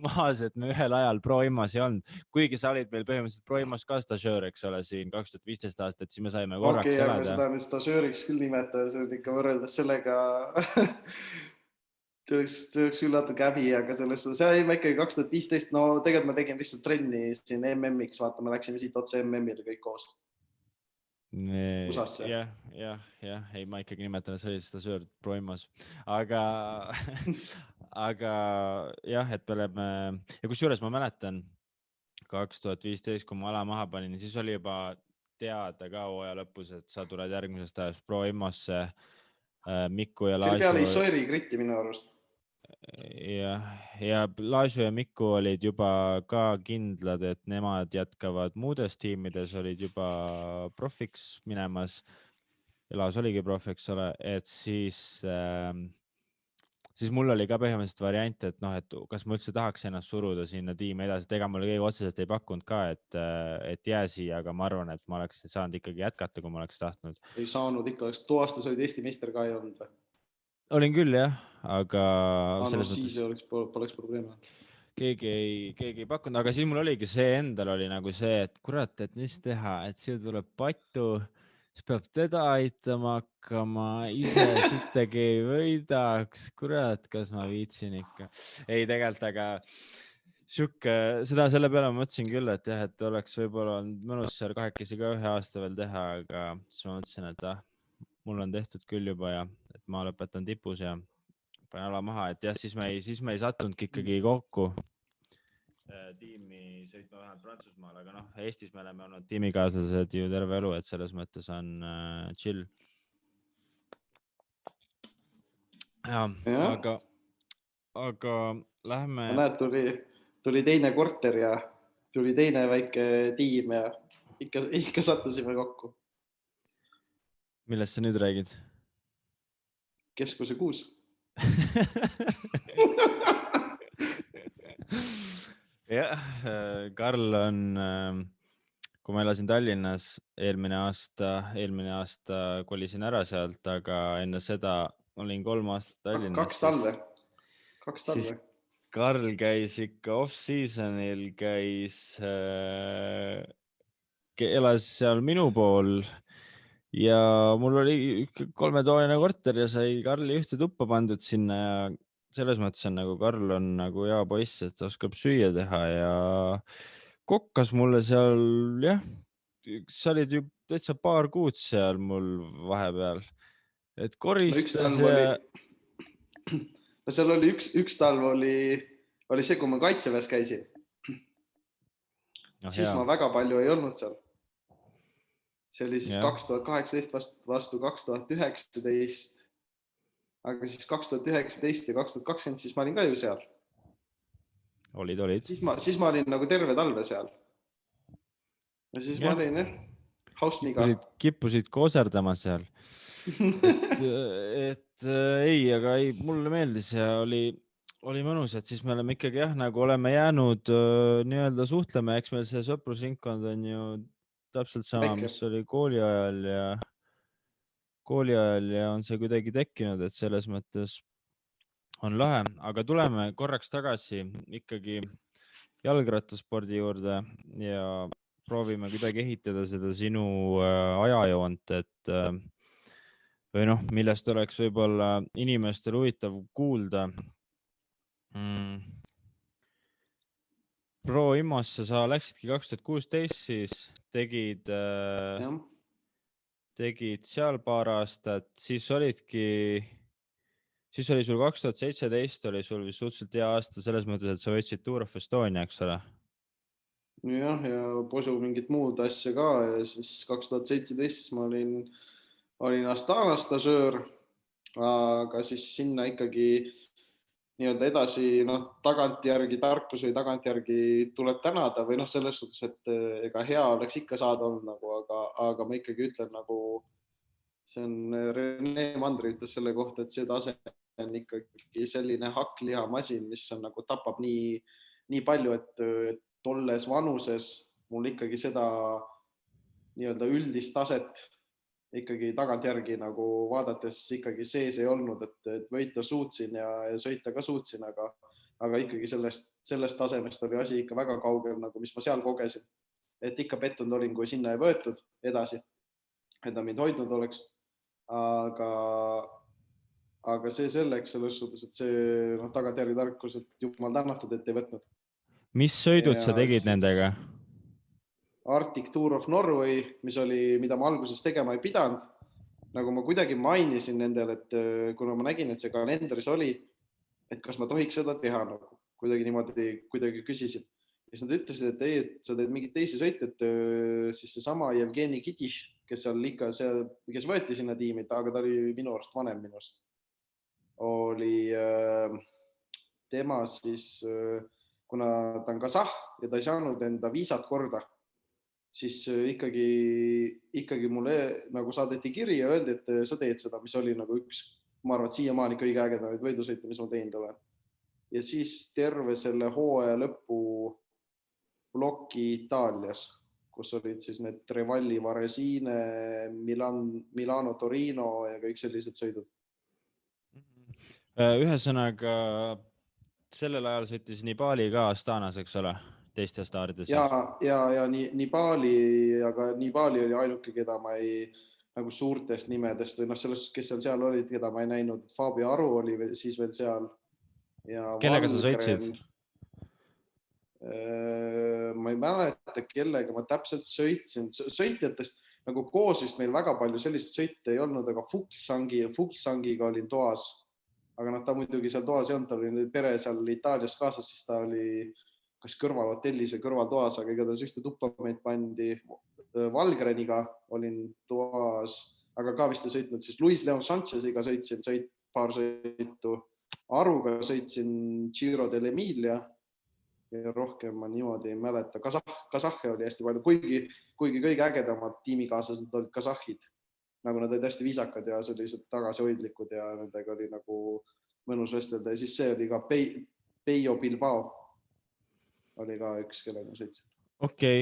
maas, et me ühel ajal Pro-Immos ei olnud. Kuigi sa olid meil põhimõtteliselt Pro-Immos ka stažöör, eks ole, siin 2015 aastat, siis me saime korraks elada. Okei, aga seda nüüd stažööriks küll nimetada, see on ikka võrreldes sellega, see oleks küll natuke häbi, aga see oli ikkagi 2015, no tegelikult ma tegin lihtsalt trenni siin MM-iks, vaata, me läksime siit otse MM-ile kõik koos. Ei, ma ikkagi nimetan, et see oli stažöör Pro-Immos, aga jah, et me oleme ja kusjuures ma mäletan 2015, kui ma ala maha panin, siis oli juba teada ka hooaja lõpus, et sa tuled järgmisest ajast Pro-Immosse, Mikku ja Laasu. See oli peale Issoiri Gritti minu arust. ja Lažu ja Miku olid juba ka kindlad, et nemad jätkavad muudes tiimides, olid juba profiks minemas. Laas oligi prof, eks ole, et siis mul oli ka põhimõtteliselt variant, et noh, et kas ma üldse tahaks ennast suruda sinna tiimi edasi, et ega mulle keegi otseselt ei pakkunud ka, et jää siia, aga ma arvan, et ma oleks saanud ikkagi jätkata, kui ma oleks tahtnud. Ei saanud ikka, too aasta sa olid Eesti meister ka ei olnud või? Olin küll jah, aga no siis poleks probleeme. Keegi ei pakkunud, aga siis mul oligi see endal oli nagu see, et kurat, et mis teha, et siia tuleb Patu, siis peab teda aitama hakkama, ise sittagi ei võidaks, kurat, kas ma viitsin ikka. Ei tegelikult, aga selle peale ma mõtlesin küll, et jah, et oleks võib-olla mõnus seal kahekesi ka 1 aasta veel teha, aga siis ma mõtlesin, et mul on tehtud küll juba ja et ma lõpetan tipus ja panen ala maha, et jah, siis me ei sattunudki ikkagi kokku tiimi sõitma vähemalt Prantsusmaal, aga noh, Eestis me oleme olnud tiimikaaslased ju terve elu, et selles mõttes on chill. Aga lähme. Näed, tuli teine korter ja tuli teine väike tiim ja ikka sattusime kokku. Millest sa nüüd räägid? Keskuse 6. jah, Karl on, kui ma elasin Tallinnas eelmine aasta kolisin ära sealt, aga enne seda olin 3 aastat Tallinnas. 2 talve. Karl käis ikka off-seasonil, elas seal minu pool ja mul oli 3-toaline korter ja sai Karli ühte tuppa pandud sinna ja selles mõttes on nagu Karl on nagu hea poiss, et ta oskab süüa teha ja kokkas mulle seal, jah, sa olid ju täitsa paar kuud seal mul vahepeal, et koristas No seal oli üks talv oli see, kui ma kaitseväes käisin. Siis ma väga palju ei olnud seal. See oli siis 2018 vastu 2019. Aga siis 2019 ja 2020 siis ma olin ka ju seal. Olid. Siis ma olin nagu terve talve seal. Ja siis ma olin Hausniga. Kippusid kooserdama seal. et ei, aga ei, mulle meeldis ja oli mõnus, et siis me oleme ikkagi nagu oleme jäänud nii-öelda suhtlema, eks meil see sõprusringkond on ju täpselt sama, mis oli kooli ajal ja on see kuidagi tekkinud, et selles mõttes on lahe, aga tuleme korraks tagasi ikkagi jalgrattaspordi juurde ja proovime kuidagi ehitada seda sinu ajajoont, et või noh, millest oleks võib-olla inimestel huvitav kuulda. Pro Immosse sa läksidki 2016, siis tegid seal paar aastat, siis oli sul 2017 oli sul vist suhteliselt hea aasta selles mõttes, et sa võtsid Tour of Estonia, eks ole? Jah, ja posu mingit muud asja ka ja siis 2017 ma olin Astana stažöör, aga siis sinna ikkagi nii-öelda edasi, tagantjärgi tarkus või tagantjärgi tuleb tänada või selles suhtes, et ega hea oleks ikka saada olnud nagu, aga ma ikkagi ütlen nagu, see on Rene Mandri ütles selle kohta, et see tase on ikkagi selline hakklihamasin, mis on nagu tapab nii palju, et tolles vanuses mul ikkagi seda nii-öelda üldist taset ikkagi tagantjärgi nagu vaadates ikkagi sees ei olnud, et võita suutsin ja sõita ka suutsin, aga ikkagi sellest tasemest oli asi ikka väga kaugel, nagu mis ma seal kogesin. Et ikka pettunud olin, kui sinna ei võetud edasi, et ta mind hoidnud oleks. Aga see selleks, selles suhtes, et see tagantjärgi tarkus, et jumal tänatud, et ei võtnud. Mis sõidud sa tegid nendega? Arctic Tour of Norway, mida ma alguses tegema ei pidanud. Nagu ma kuidagi mainisin nendel, et kuna ma nägin, et see kalendris oli, et kas ma tohiks seda teha, nagu kuidagi niimoodi küsisin. Ja siis nad ütlesid, et ei, et sa teed mingid teisi sõite, et siis see sama Jevgeni Kidis, kes võeti sinna tiimi, aga ta oli minu arust vanem minust. tema siis, kuna ta on kasahh ja ta ei saanud enda viisat korda, siis ikkagi mulle nagu saadeti kiri ja öeldi, et sa teed seda, mis oli nagu üks, ma arvan, et siiamaani kõige ägedamaid võidusõite, mis ma teinud olen. Ja siis terve selle hooaja lõpu ploki Itaalias, kus olid siis need Trevalli, Varesine, Milano, Torino ja kõik sellised sõidud. Ühesõnaga, sellel ajal sõitis Nibali ka Astanas, eks ole, teiste staaride seas. Ja Nibali, aga Nibali oli ainuke, keda ma ei nagu suurtest nimedest või selles, kes seal olid, keda ma ei näinud. Fabio Aru oli siis veel seal. Ja kellega sa sõitsid? Ma ei mäleta, kellega ma täpselt sõitsin. Sõitjatest nagu koos vist meil väga palju sellist sõite ei olnud, aga Fuglsangiga olin toas. Aga ta muidugi seal toas ei olnud, ta oli pere seal Itaalias kaasas, siis ta oli kas kõrval hotellis või kõrval toas, aga igatahes ühte tuppa meid pandi. Valgreniga olin toas, aga ka vist ei sõitnud, siis Luis Leon Sanchez'iga sõitsin paar sõitu. Aruga sõitsin Giro dell'Emilia ja rohkem ma niimoodi ei mäleta. Kasahhe oli hästi palju, kuigi kõige ägedamad tiimikaaslased olid kasahhid. Nagu nad olid hästi viisakad ja sellised tagasihoidlikud ja nendega oli nagu mõnus vestelda. Ja siis see oli ka Peio Bilbao. Oli ka üks, kellega sõitsin. Okei.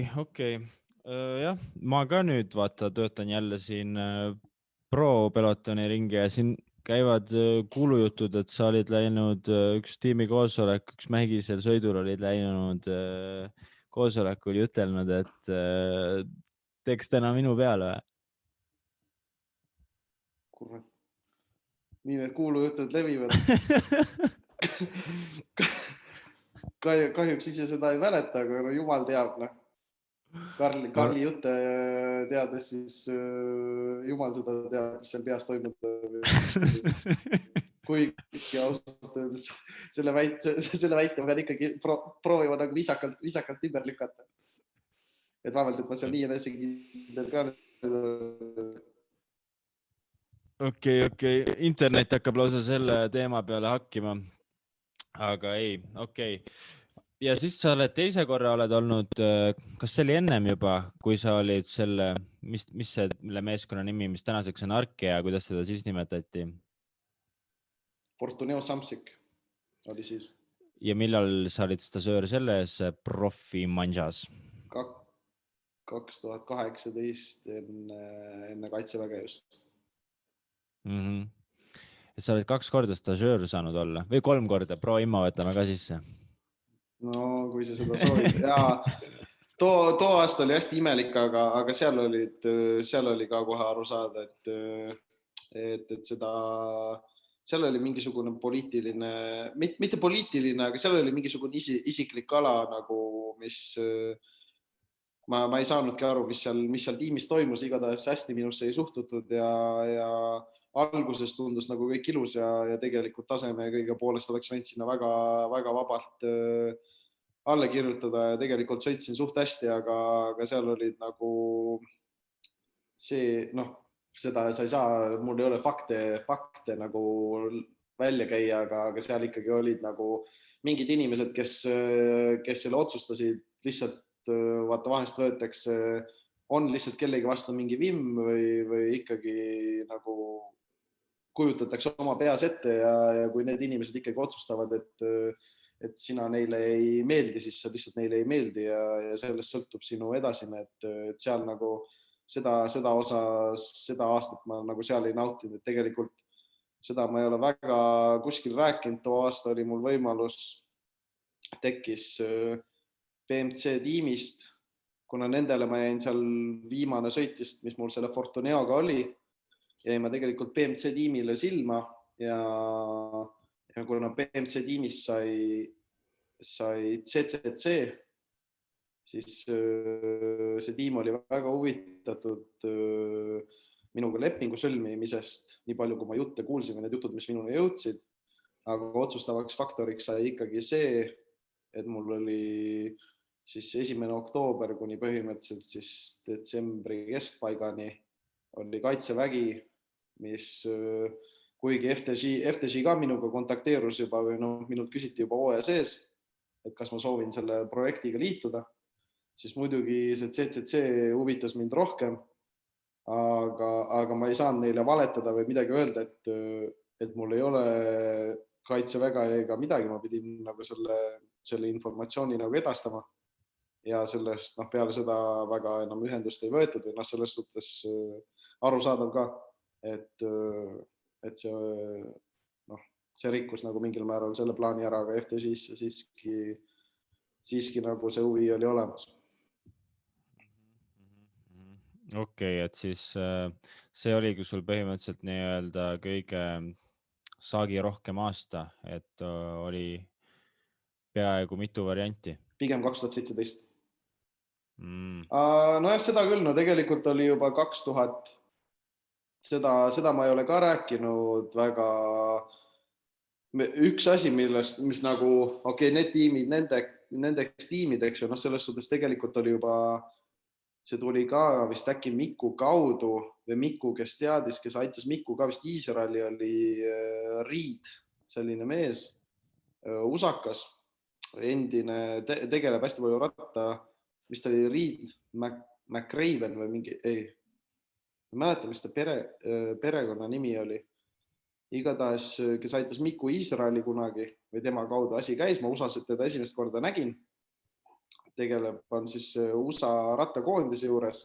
Jah, ma ka nüüd töötan jälle siin pro pelotoni ringi ja siin käivad kuulujutud, et sa olid läinud üks tiimi koosolek, üks mägisel sõidul olid läinud koosolekul ja ütelnud, et teeks täna minu peale. Kurat. Nii need kuulujutud levivad. Kahjuks ise seda ei mäleta, aga no jumal teab. Karli jutte teades, siis jumal seda teab, mis seal peas toimub. Kuigi ausalt öeldes selle väite pean ikkagi proovima nagu viisakalt ümber lükata. Et vaevalt, et ma seal nii enesekindel ka. Okei. Internet hakkab lausa selle teema peale hakkima. Aga ei, okei. Ja siis sa oled teise korra oled olnud, kas see oli ennem juba, kui sa olid selle, mis selle meeskonna nimi, mis tänaseks on Arkea, kuidas seda siis nimetati? Fortuneo Samsic oli siis. Ja millal sa olid stasöör selles profi manžas? 2018 enne kaitseväge just. Sa oled 2 korda stasöör saanud olla või 3 korda, pro imma võtame ka sisse. No kui sa seda soovid. Ja too aasta oli hästi imelik, aga seal oli ka kohe aru saada, et seal oli mingisugune poliitiline, mitte poliitiline, aga seal oli mingisugune isiklik ala, nagu, mis ma ei saanudki aru, mis seal tiimis toimus, igatahes hästi minusse ei suhtutud ja alguses tundus nagu kõik ilus ja tegelikult taseme kõige poolest oleks võinud sinna väga, väga vabalt alle kirjutada ja tegelikult sõitsin suht hästi, aga seal olid nagu see, seda sa ei saa, mul ei ole fakte nagu välja käia, aga seal ikkagi olid nagu mingid inimesed, kes selle otsustasid lihtsalt, vaata vahest võetakse, on lihtsalt kellegi vastu mingi vimm või ikkagi nagu kujutatakse oma peas ette ja kui need inimesed ikkagi otsustavad, et sina neile ei meeldi, siis sa lihtsalt neile ei meeldi ja sellest sõltub sinu edasine, et seal nagu seda aastat ma nagu seal ei nautinud, et tegelikult seda ma ei ole väga kuskil rääkinud, too aasta oli mul võimalus, tekkis BMC tiimist, kuna nendele ma jäin seal viimane sõitist, mis mul selle Fortuneoga oli, jäin ma tegelikult BMC tiimile silma ja kuna BMC tiimis sai CCC, siis see tiim oli väga huvitatud minuga lepingu sõlmimisest, nii palju kui ma jutte kuulsin või need jutud, mis minuni jõudsid, aga otsustavaks faktoriks sai ikkagi see, et mul oli siis 1. oktoober kuni põhimõtteliselt siis detsembri keskpaigani oli kaitsevägi, mis kuigi FTG ka minuga kontakteerus juba või minult küsiti juba hooaja sees, et kas ma soovin selle projektiga liituda, siis muidugi see CCC huvitas mind rohkem, aga ma ei saanud neile valetada või midagi öelda, et mul ei ole kaitseväga ega midagi, ma pidin nagu selle informatsiooni nagu edastama ja sellest peale seda väga enam ühendust ei võetud või selles suhtes arusaadav ka, et see rikkus nagu mingil määral selle plaani ära, aga FTG-sse siiski nagu see huvi oli olemas. Okei, et siis see oligi sul põhimõtteliselt nii-öelda kõige saagi rohkem aasta, et oli peaaegu mitu varianti. Pigem 2017. Nojah, seda küll, tegelikult oli juba 2000, seda ma ei ole ka rääkinud väga. Üks asi, mis nagu, need tiimid, nendeks tiimideks, selles suhtes tegelikult oli juba, see tuli ka vist äkki Miku kaudu või Miku, kes teadis, kes aitas Miku ka vist Iisraeli, oli Reed, selline mees, usakas, endine, tegeleb hästi palju ratta, vist oli Reed McRaven või mingi, ei mäleta, mis ta perekonna nimi oli. Igatahes, kes aitas Miku Iisraeli kunagi või tema kaudu asi käis, ma USA-s teda esimest korda nägin. On siis USA rattakoondise juures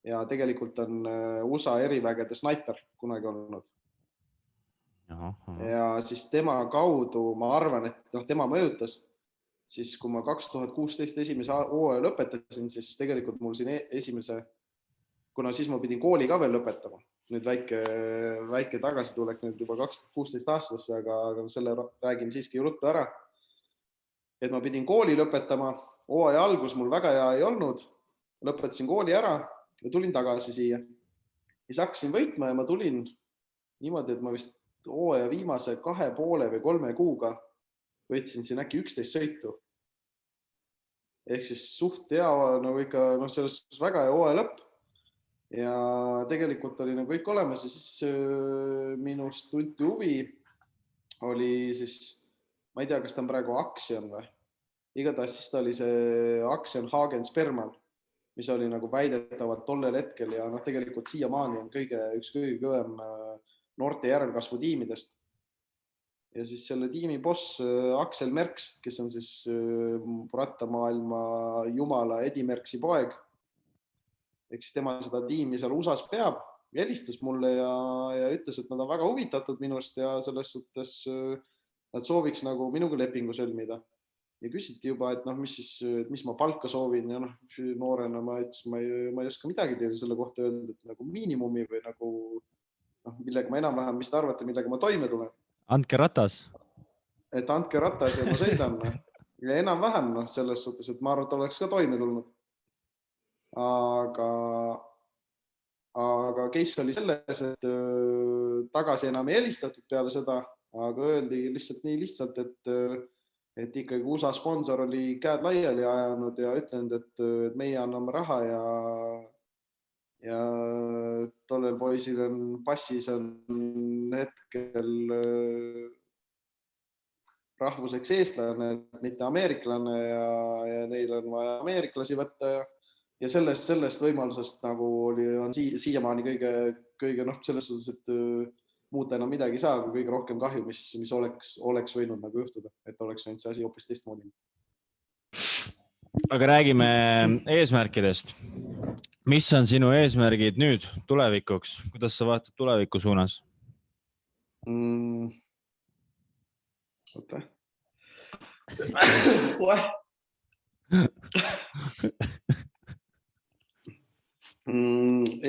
ja tegelikult on USA erivägede snaiper kunagi olnud. Ja siis tema kaudu, ma arvan, et tema mõjutas, siis kui ma 2016 esimese hooaja lõpetasin, siis tegelikult mul siin kuna siis ma pidin kooli ka veel lõpetama, nüüd väike tagasitulek nüüd juba 2016 aastasse, aga selle räägin siiski ruttu ära, et ma pidin kooli lõpetama. Hooaja algus mul väga hea ei olnud, lõpetasin kooli ära ja tulin tagasi siia. Siis hakkasin võitma ja ma tulin niimoodi, et ma vist hooaja viimase 2,5 või 3 kuuga võitsin siin äkki 11 sõitu. Ehk siis suht hea, ikka selles väga hea hooaja lõpp. Ja tegelikult oli nagu kõik olemas ja siis minust tunti huvi oli siis, ma ei tea, kas ta on praegu Axion või? Igatahes siis ta oli see Axion Hagen Sperman, mis oli nagu väidetavalt tollel hetkel ja tegelikult siiamaani on üks kõige kõvem noorte järelkasvu tiimidest. Ja siis selle tiimi boss Axel Merks, kes on siis rattamaailma jumala Eddie Merksi poeg, ehk siis tema seda tiimi seal USA-s peab, helistas mulle ja ütles, et nad on väga huvitatud minust ja selles suhtes nad sooviks nagu minuga lepingu sõlmida. Ja küsiti juba, et mis ma palka soovin ja noorena ma ütlesin, ma ei oska midagi teile selle kohta öelda, et nagu miinimumi või nagu millega ma enam-vähem, mis te arvate, millega ma toime tulen. Andke ratas. Et andke ratas ja ma sõidan. Ja enam-vähem selles suhtes, et ma arvan, et oleks ka toime tulnud. Aga case oli selles, et tagasi enam ei helistatud peale seda, aga öeldi lihtsalt nii lihtsalt, et ikkagi USA sponsor oli käed laiali ajanud ja ütlenud, et meie anname raha ja tollel poisil on passis on hetkel rahvuseks eestlane, mitte ameeriklane ja neil on vaja ameeriklasi võtta ja sellest võimalusest nagu on siiamaani kõige selles suhtes, et muuta enam midagi saa, kui kõige rohkem kahju, mis oleks võinud nagu juhtuda, et oleks võinud see asi hoopis teistmoodi. Aga räägime eesmärkidest. Mis on sinu eesmärgid nüüd tulevikuks? Kuidas sa vaatad tuleviku suunas? Oota.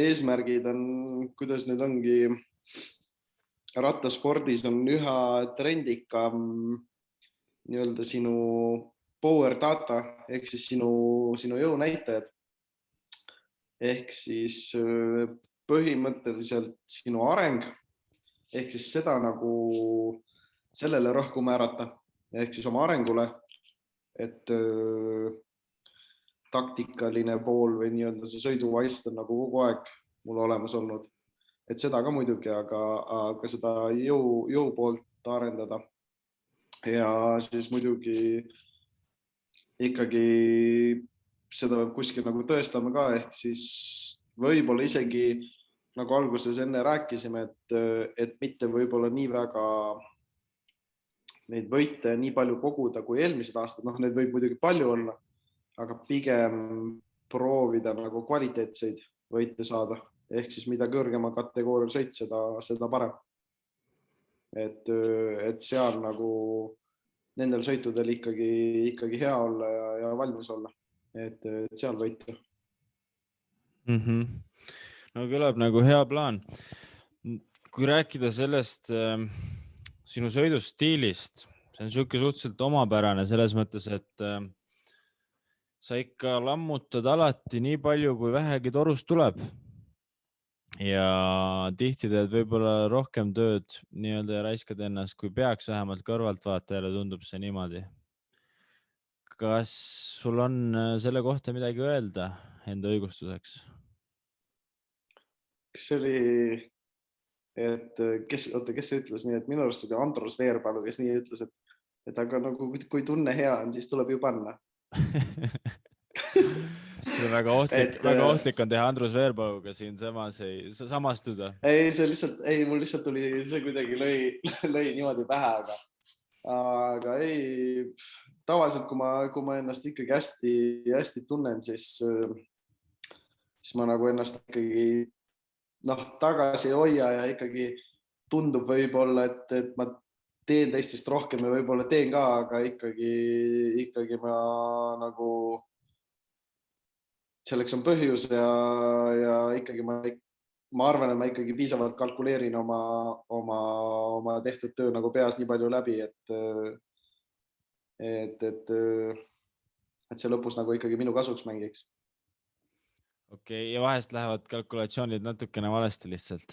Eesmärgid on, kuidas need ongi, rattaspordis on üha trendikam nii-öelda sinu power data ehk siis sinu jõunäitajad. Ehk siis põhimõtteliselt sinu areng ehk siis seda nagu sellele rõhku määrata ehk siis oma arengule, et taktikaline pool või nii-öelda see sõiduvaist on nagu kogu aeg mul olemas olnud. et seda ka muidugi, aga seda jõu poolt arendada. Ja siis muidugi ikkagi seda peab kuskil nagu tõestama ka, ehk siis võib-olla isegi nagu alguses enne rääkisime, et mitte võib-olla nii väga neid võite nii palju koguda kui eelmised aastad, need võib muidugi palju olla, aga pigem proovida nagu kvaliteetseid võite saada, ehk siis mida kõrgema kategooria sõit, seda parem. Et seal nagu nendel sõitudel ikkagi hea olla ja valmis olla, et seal võita. No kõlab nagu hea plaan. Kui rääkida sellest sinu sõidustiilist, see on siuke suhteliselt omapärane selles mõttes, et sa ikka lammutad alati nii palju, kui vähegi torust tuleb. Ja tihti teed võib-olla rohkem tööd nii-öelda ja raiskad ennast, kui peaks vähemalt kõrvaltvaatajale tundub see niimoodi. Kas sul on selle kohta midagi öelda enda õigustuseks? Kas see oli, et kes ütles nii, et minu arust oli Andrus Veerpalu, kes nii ütles, et aga nagu kui tunne hea on, siis tuleb ju panna. See on väga ohtlik on teha Andrus Veerpaluga siin samastuda. Mul lihtsalt tuli see kuidagi lõi niimoodi pähe, aga ei, tavaliselt kui ma ennast ikkagi hästi tunnen, siis ma nagu ennast ikkagi tagasi ei hoia ja ikkagi tundub võib-olla, et ma teen teistest rohkem ja võib-olla teen ka, aga ikkagi ma nagu selleks on põhjus ja ikkagi ma arvan, et ma ikkagi piisavalt kalkuleerin oma tehtud töö nagu peas nii palju läbi, et see lõpus nagu ikkagi minu kasuks mängiks. Okei, ja vahest lähevad kalkulatsioonid natukene valesti lihtsalt.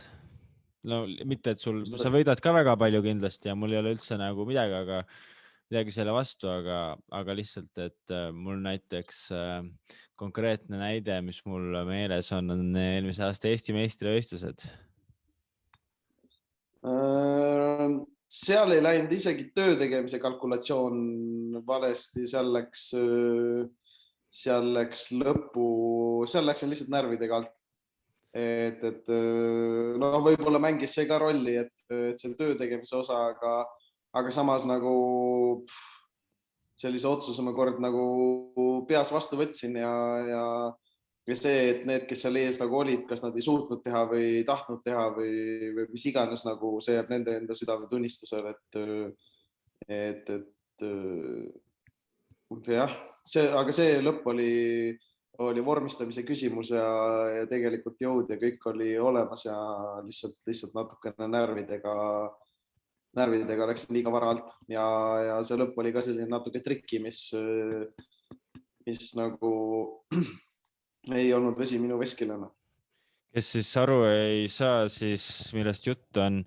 No mitte, et sa võidad ka väga palju kindlasti ja mul ei ole üldse nagu midagi selle vastu, aga lihtsalt, et mul näiteks konkreetne näide, mis mul meeles on eelmise aasta Eesti meistrivõistlused. Seal ei läinud isegi töö tegemise kalkulatsioon valesti, seal läks lihtsalt närvidega alt. Et võib-olla mängis see ka rolli, et see töö tegemise osa, aga samas nagu sellise otsuse ma kord nagu peas vastu võtsin ja see, et need, kes seal ees nagu olid, kas nad ei suutnud teha või ei tahtnud teha või mis iganes, nagu see jääb nende enda südametunnistusele, et jah, aga see lõpp oli vormistamise küsimus ja tegelikult jõud ja kõik oli olemas ja lihtsalt natukene närvidega läksin liiga vara alt ja see lõpp oli ka selline natuke trikki, mis nagu ei olnud vesi minu veskilena. Kes siis aru ei saa, siis millest jutt on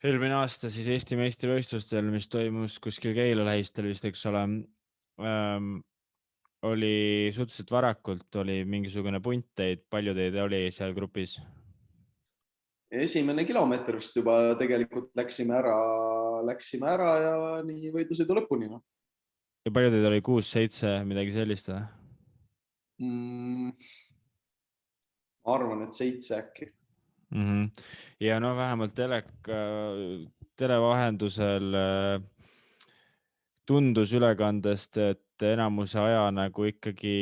eelmine aasta siis Eesti meistrivõistlustel, mis toimus kuskil Keila lähistel vist, eks ole, oli suhteliselt varakult, oli mingisugune punt teid, palju teid oli seal grupis? Esimene kilomeeter vist juba tegelikult läksime ära ja nii võidusõidu lõpuni. Ja palju teid oli? 6-7, midagi sellist? Ma arvan, et 7 äkki. Ja vähemalt televahendusel tundus ülekandest, et enamuse aja nagu ikkagi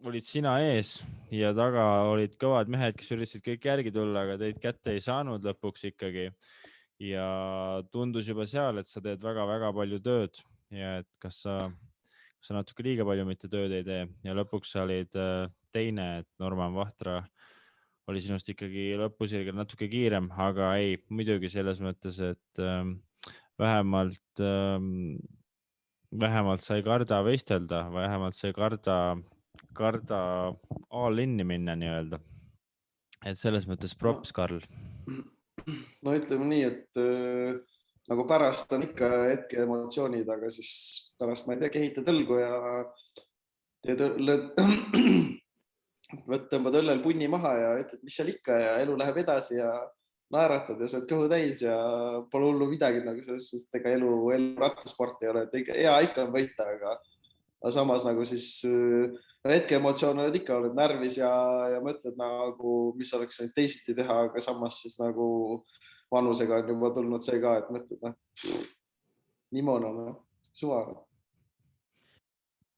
olid sina ees ja taga olid kõvad mehed, kes üritasid kõik järgi tulla, aga teid kätte ei saanud lõpuks ikkagi. Ja tundus juba seal, et sa teed väga-väga palju tööd ja et kas sa natuke liiga palju mitte tööd ei tee ja lõpuks sa olid teine, et Norman Vahtra oli sinust ikkagi lõpusirgel natuke kiirem, aga ei, muidugi selles mõttes, et vähemalt sa ei karda võistelda, vähemalt sa ei karda all-inni minna nii-öelda. Et selles mõttes props, Karl. No ütleme nii, et nagu pärast on ikka hetke emotsioonid, aga siis pärast ma ei tea, kehitad õlgu ja tõmbad õllel punni maha ja ütled, mis seal ikka ja elu läheb edasi ja naeratad ja saad kõhu täis ja pole hullu midagi nagu sellest, sest ega elu rattasport ei ole, et hea ikka on võita, aga samas nagu siis hetke emotsioon oled ikka, oled närvis ja mõtled nagu, mis oleks võinud teisiti teha, aga samas siis nagu vanusega on juba tulnud see ka, et mõtled, nimona, suva.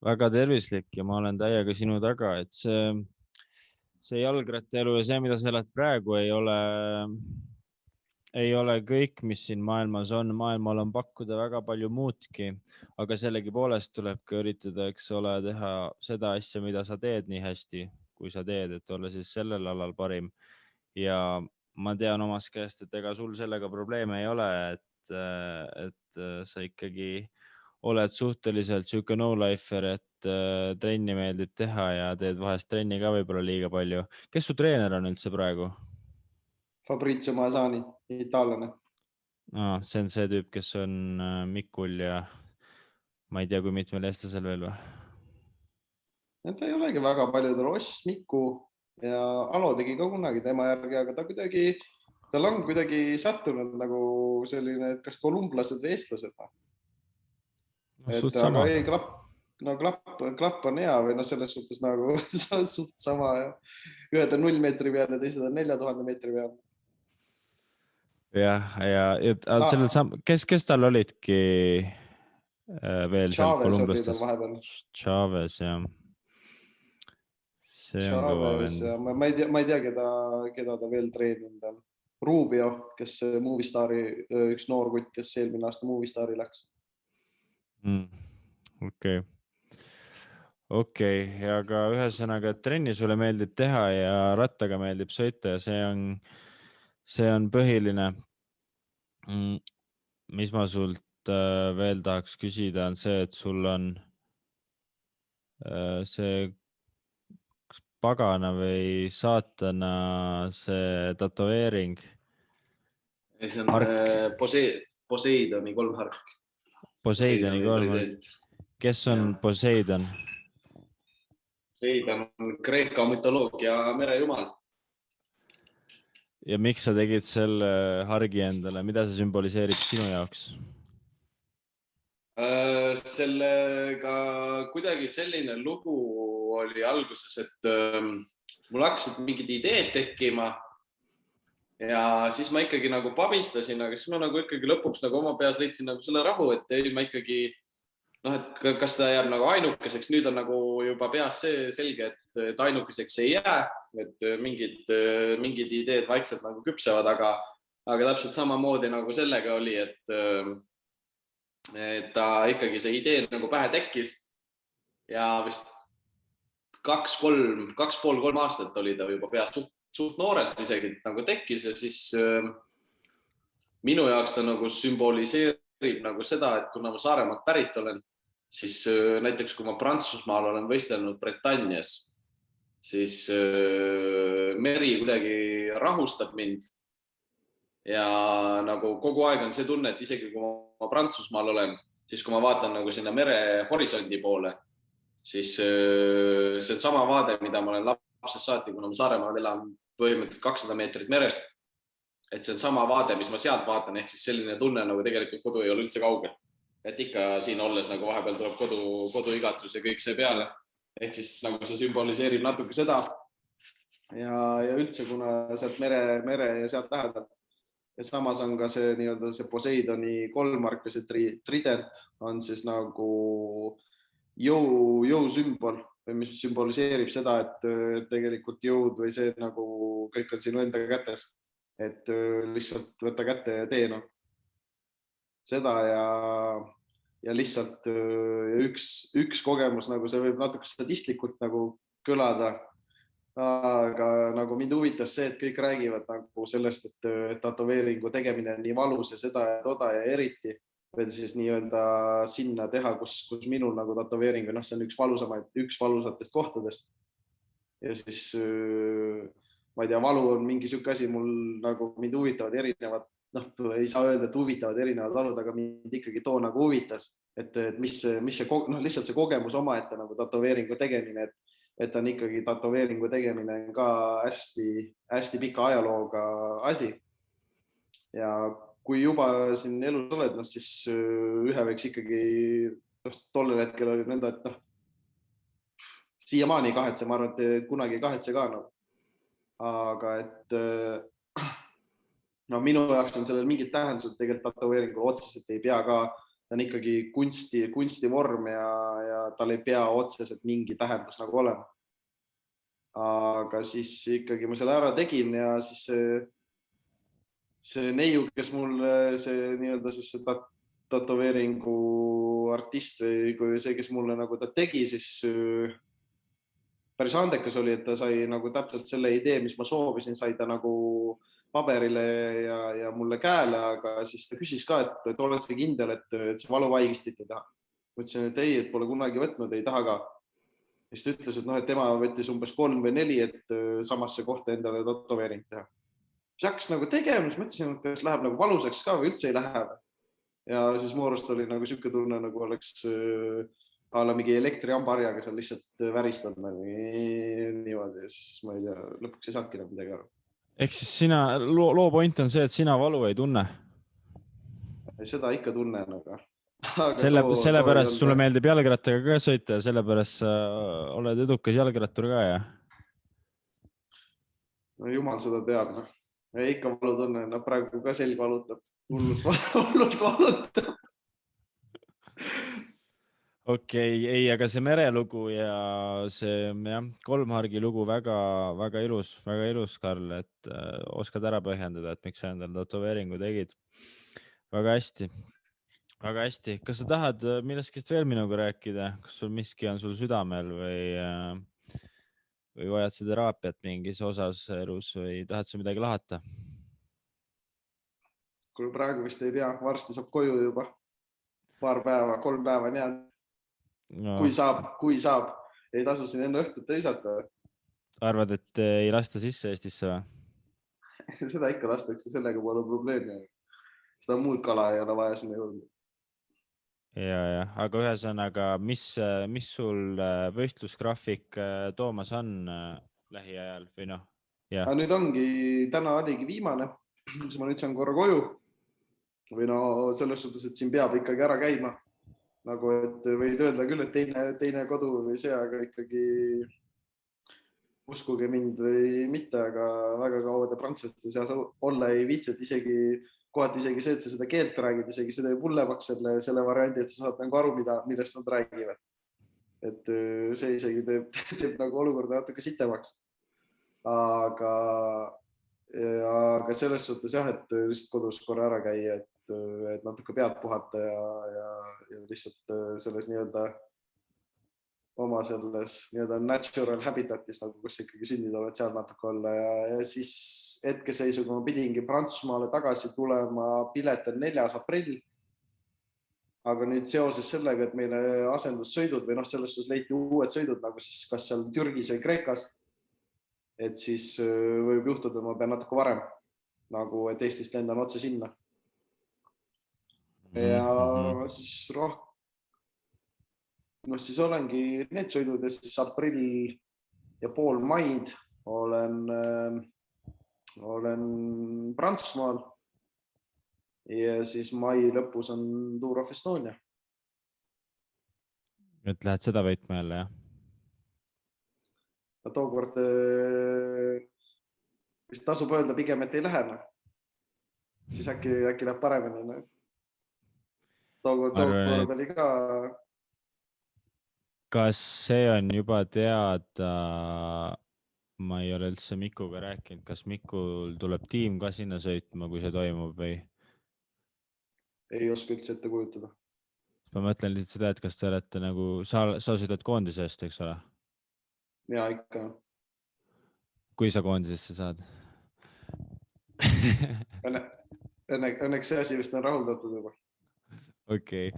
Väga tervislik ja ma olen täiega sinu taga, et see jalgrattaelu ja see, mida sa elad praegu, ei ole kõik, mis siin maailmas on. Maailmal on pakkuda väga palju muudki, aga sellegipoolest tuleb ka üritada, eks ole, teha seda asja, mida sa teed nii hästi, kui sa teed, et olla siis sellel alal parim. Ja ma tean omast käest, et ega sul sellega probleeme ei ole, et sa ikkagi oled suhteliselt siuke no-lifer, et trenni meeldib teha ja teed vahest trenni ka võib-olla liiga palju. Kes su treener on üldse praegu? Fabrizio Mazzani, itaallane. See on see tüüp, kes on Mikul ja ma ei tea, kui mitmel eestlasel veel või? Ta ei olegi väga palju, Ross, Miku ja Alo tegi ka kunagi tema järgi, aga tal on kuidagi sattunud nagu selline, et kas kolumblased või eestlased. Aga ei, klapp on hea või selles suhtes nagu suht sama. Ühed on 0 meetri peal ja teised on 4000 meetri peal. Ja kes tal olidki veel seal kolumblastest? Chavez, jah. See on kõva vend. Ma ei tea, keda ta veel treeninud on. Rubio, kes Movistari, üks noor kutt, kes eelmine aasta Movistari läks. Okei, aga ühesõnaga, et trenni sulle meeldib teha ja rattaga meeldib sõita ja see on põhiline. Mis ma sult veel tahaks küsida, on see, et sul on see pagana või saatana see tatoveering. See on Poseidoni 3 hark. Poseidoni 3 hark. Kes on Poseidon? Poseidon on Kreeka mütoloogia merejumal. Ja miks sa tegid selle hargi endale? Mida see sümboliseerib sinu jaoks? Sellega kuidagi selline lugu oli alguses, et mul hakkasid mingid ideed tekkima ja siis ma ikkagi nagu pabistasin, aga siis ma nagu ikkagi lõpuks nagu oma peas leidsin nagu selle rahu, et ei, ma ikkagi et kas ta jääb nagu ainukeseks, nüüd on nagu juba peas see selge, et ainukeseks ei jää, et mingid ideed vaikselt nagu küpsevad, aga täpselt samamoodi nagu sellega oli, et ta ikkagi see idee nagu pähe tekkis ja vist 2,5-3 aastat oli ta juba peas suht noorelt isegi nagu tekkis ja siis minu jaoks ta nagu sümboliseerib nagu seda, et kuna ma Saaremaalt pärit olen, siis näiteks kui ma Prantsusmaal olen võistelnud Britannias, siis meri kuidagi rahustab mind ja nagu kogu aeg on see tunne, et isegi kui ma Prantsusmaal olen, siis kui ma vaatan nagu sinna mere horisondi poole, siis see on sama vaade, mida ma olen lapsest saati, kuna ma Saaremaal elan põhimõtteliselt 200 meetrit merest, et see on sama vaade, mis ma sealt vaatan, ehk siis selline tunne nagu tegelikult kodu ei ole üldse kaugel. Et ikka siin olles nagu vahepeal tuleb kodu igatsus ja kõik see peale. Ehk siis nagu see sümboliseerib natuke seda. Ja üldse, kuna sealt mere ja sealt lähedalt. Ja samas on ka see, see Poseidoni 3 mark, see trident on siis nagu jõusümbol, mis sümboliseerib seda, et tegelikult jõud või see nagu kõik on sinu enda kätes. Et lihtsalt võtta kätte ja tee. Seda ja lihtsalt üks kogemus, nagu see võib natuke statistlikult nagu kõlada, aga nagu mind huvitas see, et kõik räägivad nagu sellest, et tatoveeringu tegemine on nii valus ja seda ja toda ja eriti veel siis nii-öelda sinna teha, kus minul nagu tatoveering, see on üks valusatest kohtadest. Ja siis ma ei tea, valu on mingi siuke asi, mul nagu mind huvitavad erinevad, ei saa öelda, et huvitavad erinevad valud, aga mind ikkagi too nagu huvitas, et mis see lihtsalt see kogemus omaette nagu tatoveeringu tegemine, et on ikkagi tätoveeringu tegemine on ka hästi pika ajalooga asi. Ja kui juba siin elus oled, siis ühe võiks ikkagi, tollel hetkel oli nõnda, et siiamaani ei kahetse, ma arvan, et kunagi ei kahetse ka. Aga et minu jaoks on sellel mingid tähendused tegelikult tätoveeringul otseselt ei pea ka, ta on ikkagi kunstivorm ja tal ei pea otseselt mingi tähendus nagu olema. Aga siis ikkagi ma selle ära tegin ja siis see neiu, kes mul see nii-öelda siis see tätoveeringu artist või see, kes mulle nagu ta tegi, siis päris andekas oli, et ta sai nagu täpselt selle idee, mis ma soovisin, sai ta nagu paberile ja mulle käele, aga siis ta küsis ka, et oled sa kindel, et see valuvaigistit ei taha. Ma ütlesin, et ei, et pole kunagi võtnud, ei taha ka. Siis ta ütles, et tema võttis umbes 3 või 4, et samasse kohta endale tätoveering teha. Siis hakkas nagu tegema, siis mõtlesin, et kas läheb nagu valusaks ka või üldse ei lähe. Ja siis mu arust oli nagu siuke tunne, nagu oleks mingi elektriambarjaga seal lihtsalt väristad niimoodi ja siis ma ei tea, lõpuks ei saanudki midagi aru. Ehk siis loo point on see, et sina valu ei tunne? Seda ikka tunnen, aga sellepärast sulle meeldib jalgrattaga ka sõita ja sellepärast oled edukas jalgrattur ka, jah? No jumal seda teab. Ja ikka valu tunnen, praegu ka selg valutab. Hullult valutab. Okei, ei, aga see merelugu ja see kolmhargi lugu väga ilus, Karl, et oskad ära põhjendada, et miks sa endal tätoveeringu tegid. Väga hästi. Kas sa tahad millestki veel minuga rääkida? Kas sul miski on sul südamel või vajad sa teraapiat mingis osas elus või tahad sa midagi lahata? Kui praegu vist ei pea, varsti saab koju juba 3 päeva on jäänud. No. Kui saab, ei tasu siin enne õhtut teisata. Arvad, et ei lasta sisse Eestisse või? Seda ikka lastakse, sellega pole probleemi. Seda muud kala ei ole vaja sinna juurde. Ja, aga ühesõnaga, mis sul võistlusgraafik toomas on lähiajal või noh? Nüüd ongi, täna oligi viimane, siis ma nüüd saan korra koju või selles suhtes, et siin peab ikkagi ära käima. Nagu, et võid öelda küll, et teine kodu või see, aga ikkagi uskuge mind või mitte, aga väga kaua te prantslaste seas olla ei viitsi, et kohati isegi see, et sa seda keelt räägid, isegi seda ei pullemaks selle variandi, et sa saad nagu aru, millest nad räägivad. Et see isegi teeb nagu olukorda natuke sitemaks. Aga selles suhtes jah, et lihtsalt kodus korra ära käia, et natuke pead puhata ja lihtsalt selles nii-öelda oma selles nii-öelda natural habitatis, nagu kus ikkagi sünnid oled, seal natuke olla ja siis hetkeseisuga ma pidingi Prantsusmaale tagasi tulema, pilet on 4. aprill. Aga nüüd seoses sellega, et meile asendussõidud või selles suhtes leiti uued sõidud, nagu siis kas seal Türgis või Kreekas, et siis võib juhtuda, et ma pean natuke varem, nagu et Eestist lendan otse sinna. Ja siis olengi need sõidud ja siis aprill ja pool maid olen Prantsusmaal ja siis mai lõpus on Tour of Estonia. Et lähed seda võitma jälle, jah? Tookord vist tasub öelda pigem, et ei lähe. Siis äkki läheb paremini. Tookord oli ka. Kas see on juba teada, ma ei ole üldse Mikuga rääkinud, kas Mikul tuleb tiim ka sinna sõitma, kui see toimub või? Ei oska üldse ette kujutada. Ma mõtlen lihtsalt seda, et kas te olete nagu, sa sõidad koondise eest, eks ole? Ja ikka. Kui sa koondisesse saad? Õnneks see asi vist on rahuldatud juba. Okei,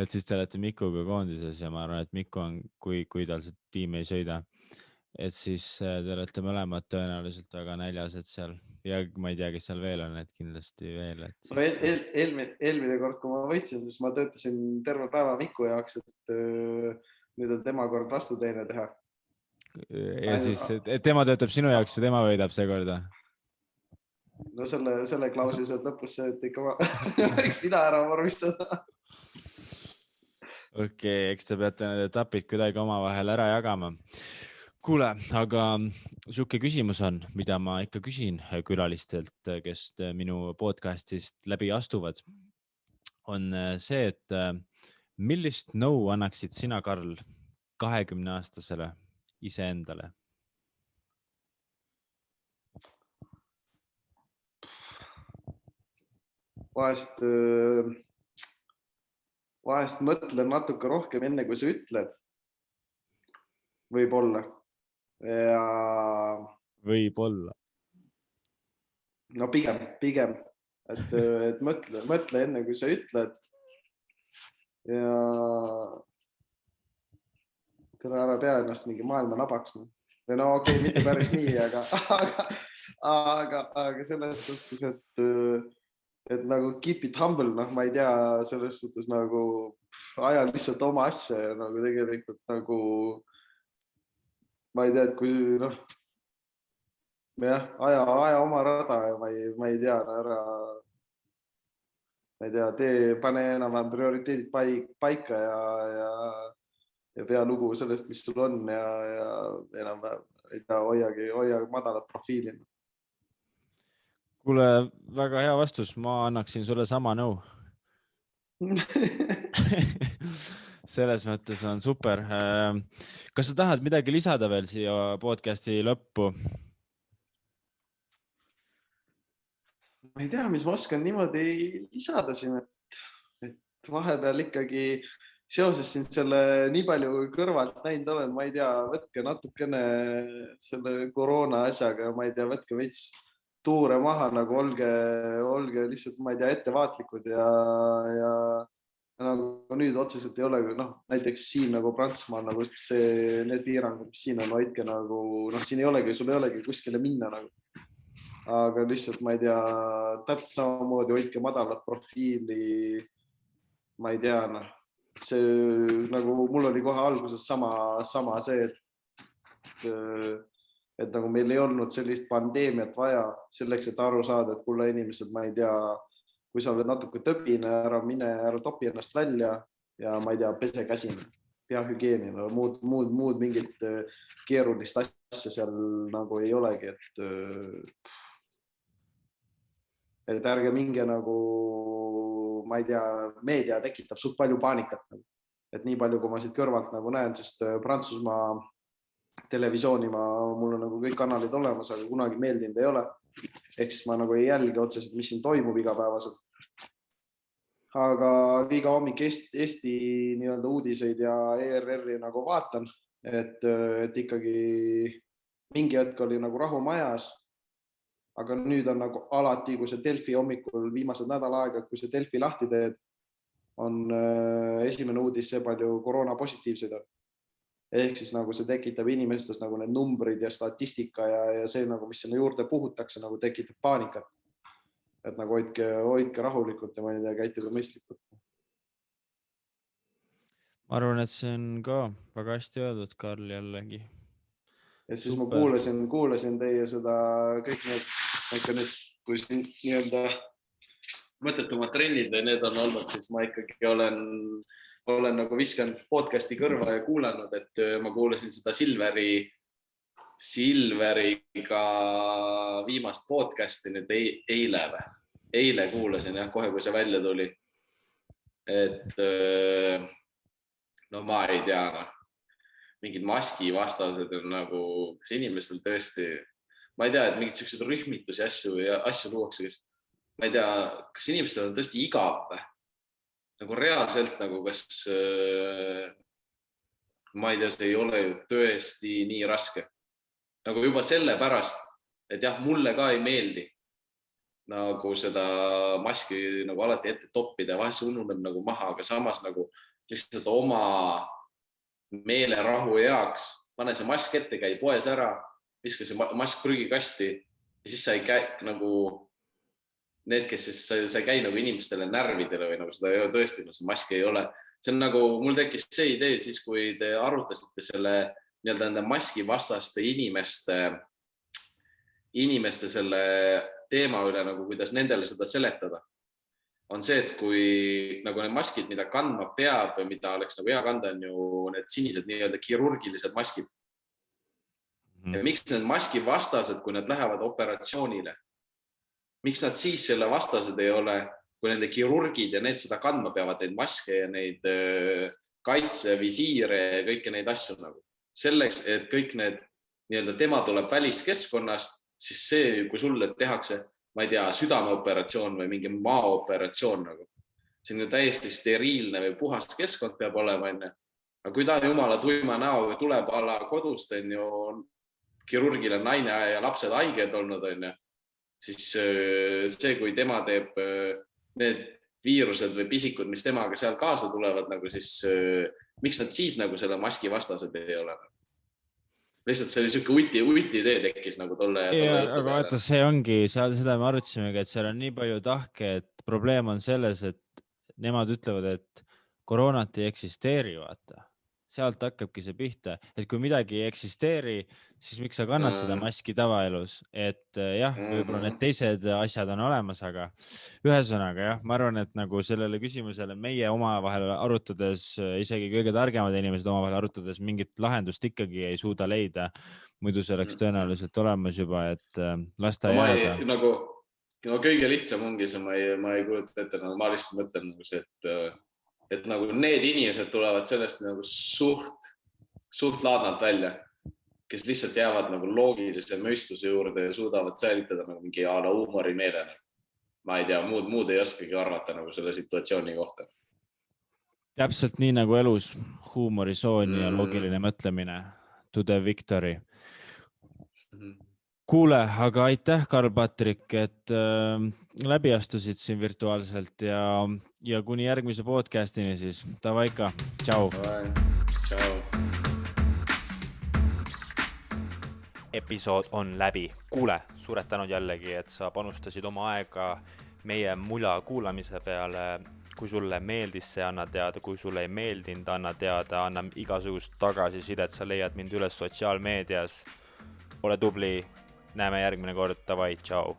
et siis te olete Mikuga koondises ja ma arvan, et Miku on, kui tal see tiim ei sõida, et siis te olete mõlemad tõenäoliselt väga näljased seal ja ma ei tea, kes seal veel on, et kindlasti veel. Eelmine kord, kui ma võitsin, siis ma töötasin terve päeva Miku jaoks, et nüüd on tema kord vastuteene teha. ja siis tema töötab sinu jaoks ja tema võidab seekord. No selle klausli saad lõpus see, et ikka võiks mida ära vormistada. Okei, eks te peate need etapid kuidagi omavahel ära jagama. Kuule, aga siuke küsimus on, mida ma ikka küsin külalistelt, kes minu podcastist läbi astuvad, on see, et millist nõu annaksid sina, Karl, 20-aastasele iseendale? Vahest mõtlen natuke rohkem enne, kui sa ütled. Võib-olla. Ja... Võib-olla. No pigem. Et mõtle enne, kui sa ütled. Ja... Tere ära pea ennast mingi maailma nabaks. Või no okei, mitte päris nii, aga selles suhtes, et nagu keep it humble, ma ei tea, selles suhtes nagu aja lihtsalt oma asja ja nagu tegelikult nagu ma ei tea, et kui aja oma rada ja ma ei tea, pane enam-vähem prioriteedid paika ja pea lugu sellest, mis sul on ja enam-vähem, ei tea, hoia madalat profiili. Kuule, väga hea vastus. Ma annaksin sulle sama nõu. Selles mõttes on super. Kas sa tahad midagi lisada veel siia podcasti lõppu? Ma ei tea, mis ma oskan niimoodi lisada siin, et vahepeal ikkagi seoses siin selle nii palju kõrvalt näinud olen, ma ei tea, võtke natukene selle koroona asjaga, ma ei tea, võtke veits tuure maha, nagu olge lihtsalt, ma ei tea, ettevaatlikud ja nagu nüüd otseselt ei ole, näiteks siin nagu Prantsusmaal nagu need piirangud, mis siin on, hoidke nagu, siin ei olegi, sul ei olegi kuskile minna nagu. Aga lihtsalt, ma ei tea, täpselt samamoodi hoidke madalat profiili, ma ei tea, see nagu mul oli kohe alguses sama see, et nagu meil ei olnud sellist pandeemiat vaja selleks, et aru saada, et kuule inimesed, ma ei tea, kui sa oled natuke tõbine, ära topi ennast välja ja ma ei tea, pese käsi, pea hügieeni, muud mingit keerulist asja seal nagu ei olegi, et ärge minge nagu, ma ei tea, meedia tekitab suht palju paanikat, et nii palju, kui ma siit kõrvalt nagu näen, sest Prantsusmaa televisiooni mul on nagu kõik kanalid olemas, aga kunagi meeldinud ei ole. Ehk siis ma nagu ei jälgi otseselt, mis siin toimub igapäevaselt. Aga iga hommik Eesti nii-öelda uudiseid ja ERR-i nagu vaatan, et ikkagi mingi hetk oli nagu rahu majas, aga nüüd on nagu alati, kui see Delfi hommikul viimased nädal aega, kui see Delfi lahti teed, on esimene uudis see palju koroona positiivseid on. Ehk siis nagu see tekitab inimestes nagu need numbrid ja statistika ja see nagu, mis sinna juurde puhutakse, nagu tekitab paanikat. Et nagu hoidke rahulikult ja ma ei tea, käituge mõistlikult. Ma arvan, et see on ka väga hästi öeldud, Karl, jällegi. Ja siis ma kuulasin teie seda kõik need, kui siin nii-öelda mõttetumad trennid või need on olnud, siis ma ikkagi olen nagu viskanud podcasti kõrva ja kuulanud, et ma kuulasin seda Silveriga viimast podcasti nüüd eile kuulasin jah, kohe kui see välja tuli. Et no ma ei tea, mingid maskivastased on nagu, kas inimestel tõesti, ma ei tea, et mingid sellised rühmitusi asju luuakse, ma ei tea, kas inimestel on tõesti igav või? Nagu reaalselt, nagu kas, ma ei tea, see ei ole ju tõesti nii raske. Nagu juba selle pärast, et jah, mulle ka ei meeldi nagu seda maski nagu alati ette toppida ja vahest ununeb nagu maha, aga samas nagu lihtsalt oma meelerahu heaks, pane see mask ette, käi poes ära, viska see mask prügikasti ja siis sa ei käi nagu need, kes siis sa ei käi nagu inimestele närvidele või nagu seda ei ole tõesti, see maski ei ole. See on nagu, mul tekkis see idee siis, kui te arutasite selle nii-öelda nende maskivastaste inimeste selle teema üle, nagu kuidas nendele seda seletada, on see, et kui nagu need maskid, mida kandma peab või mida oleks nagu hea kanda, on ju need sinised nii-öelda kirurgilised maskid. Ja miks need maskivastased, kui nad lähevad operatsioonile, miks nad siis selle vastased ei ole, kui nende kirurgid ja need seda kandma peavad, neid maske ja neid kaitsevisiire ja kõiki neid asju nagu. Selleks, et kõik need nii-öelda tema tuleb väliskeskkonnast, siis see, kui sulle tehakse, ma ei tea, südameoperatsioon või mingi maaoperatsioon nagu. See on ju täiesti steriilne või puhast keskkond peab olema, enne. Aga kui ta jumala tuima näoga tuleb ala kodust, on ju kirurgile naine ja lapsed haiged olnud, on ju, siis see, kui tema teeb need viirused või pisikud, mis temaga seal kaasa tulevad, nagu siis miks nad siis nagu selle maski vastased ei ole? Lihtsalt see oli siuke uiti idee tekkis nagu tolle aga vaata, see ongi, seda me arutasimegi, et seal on nii palju tahke, et probleem on selles, et nemad ütlevad, et koroonat ei eksisteeri, vaata. Sealt hakkabki see pihta, et kui midagi ei eksisteeri, siis miks sa kannad seda maski tavaelus, et jah, võib-olla need teised asjad on olemas, aga ühesõnaga jah, ma arvan, et nagu sellele küsimusele meie omavahel arutades, isegi kõige targemad inimesed omavahel arutades mingit lahendust ikkagi ei suuda leida, muidu see oleks tõenäoliselt olemas juba, et lasta jääda. Nagu kõige lihtsam ongi see, ma ei kujuta ette, ma lihtsalt mõtlen nagu see, et nagu need inimesed tulevad sellest nagu suht laadnalt välja, kes lihtsalt jäävad nagu loogilise mõistuse juurde ja suudavad säilitada nagu mingi ala huumori meelena. Ma ei tea, muud ei oskagi arvata nagu selle situatsiooni kohta. Täpselt nii nagu elus huumorisoon ja loogiline mõtlemine. To the victory. Kuule, aga aitäh, Karl-Patrik, et läbi astusid siin virtuaalselt ja kuni järgmise podcastini siis. Tavaika, tšau. Tšau. Episood on läbi. Kuule, suured tänud jällegi, et sa panustasid oma aega meie mula kuulamise peale. Kui sulle meeldis see, anna teada. Kui sulle ei meeldinud, anna teada. Anna igasugust tagasisidet. Sa leiad mind üles sotsiaalmeedias. Ole tubli. Näeme järgmine kord. Tavai, tšau.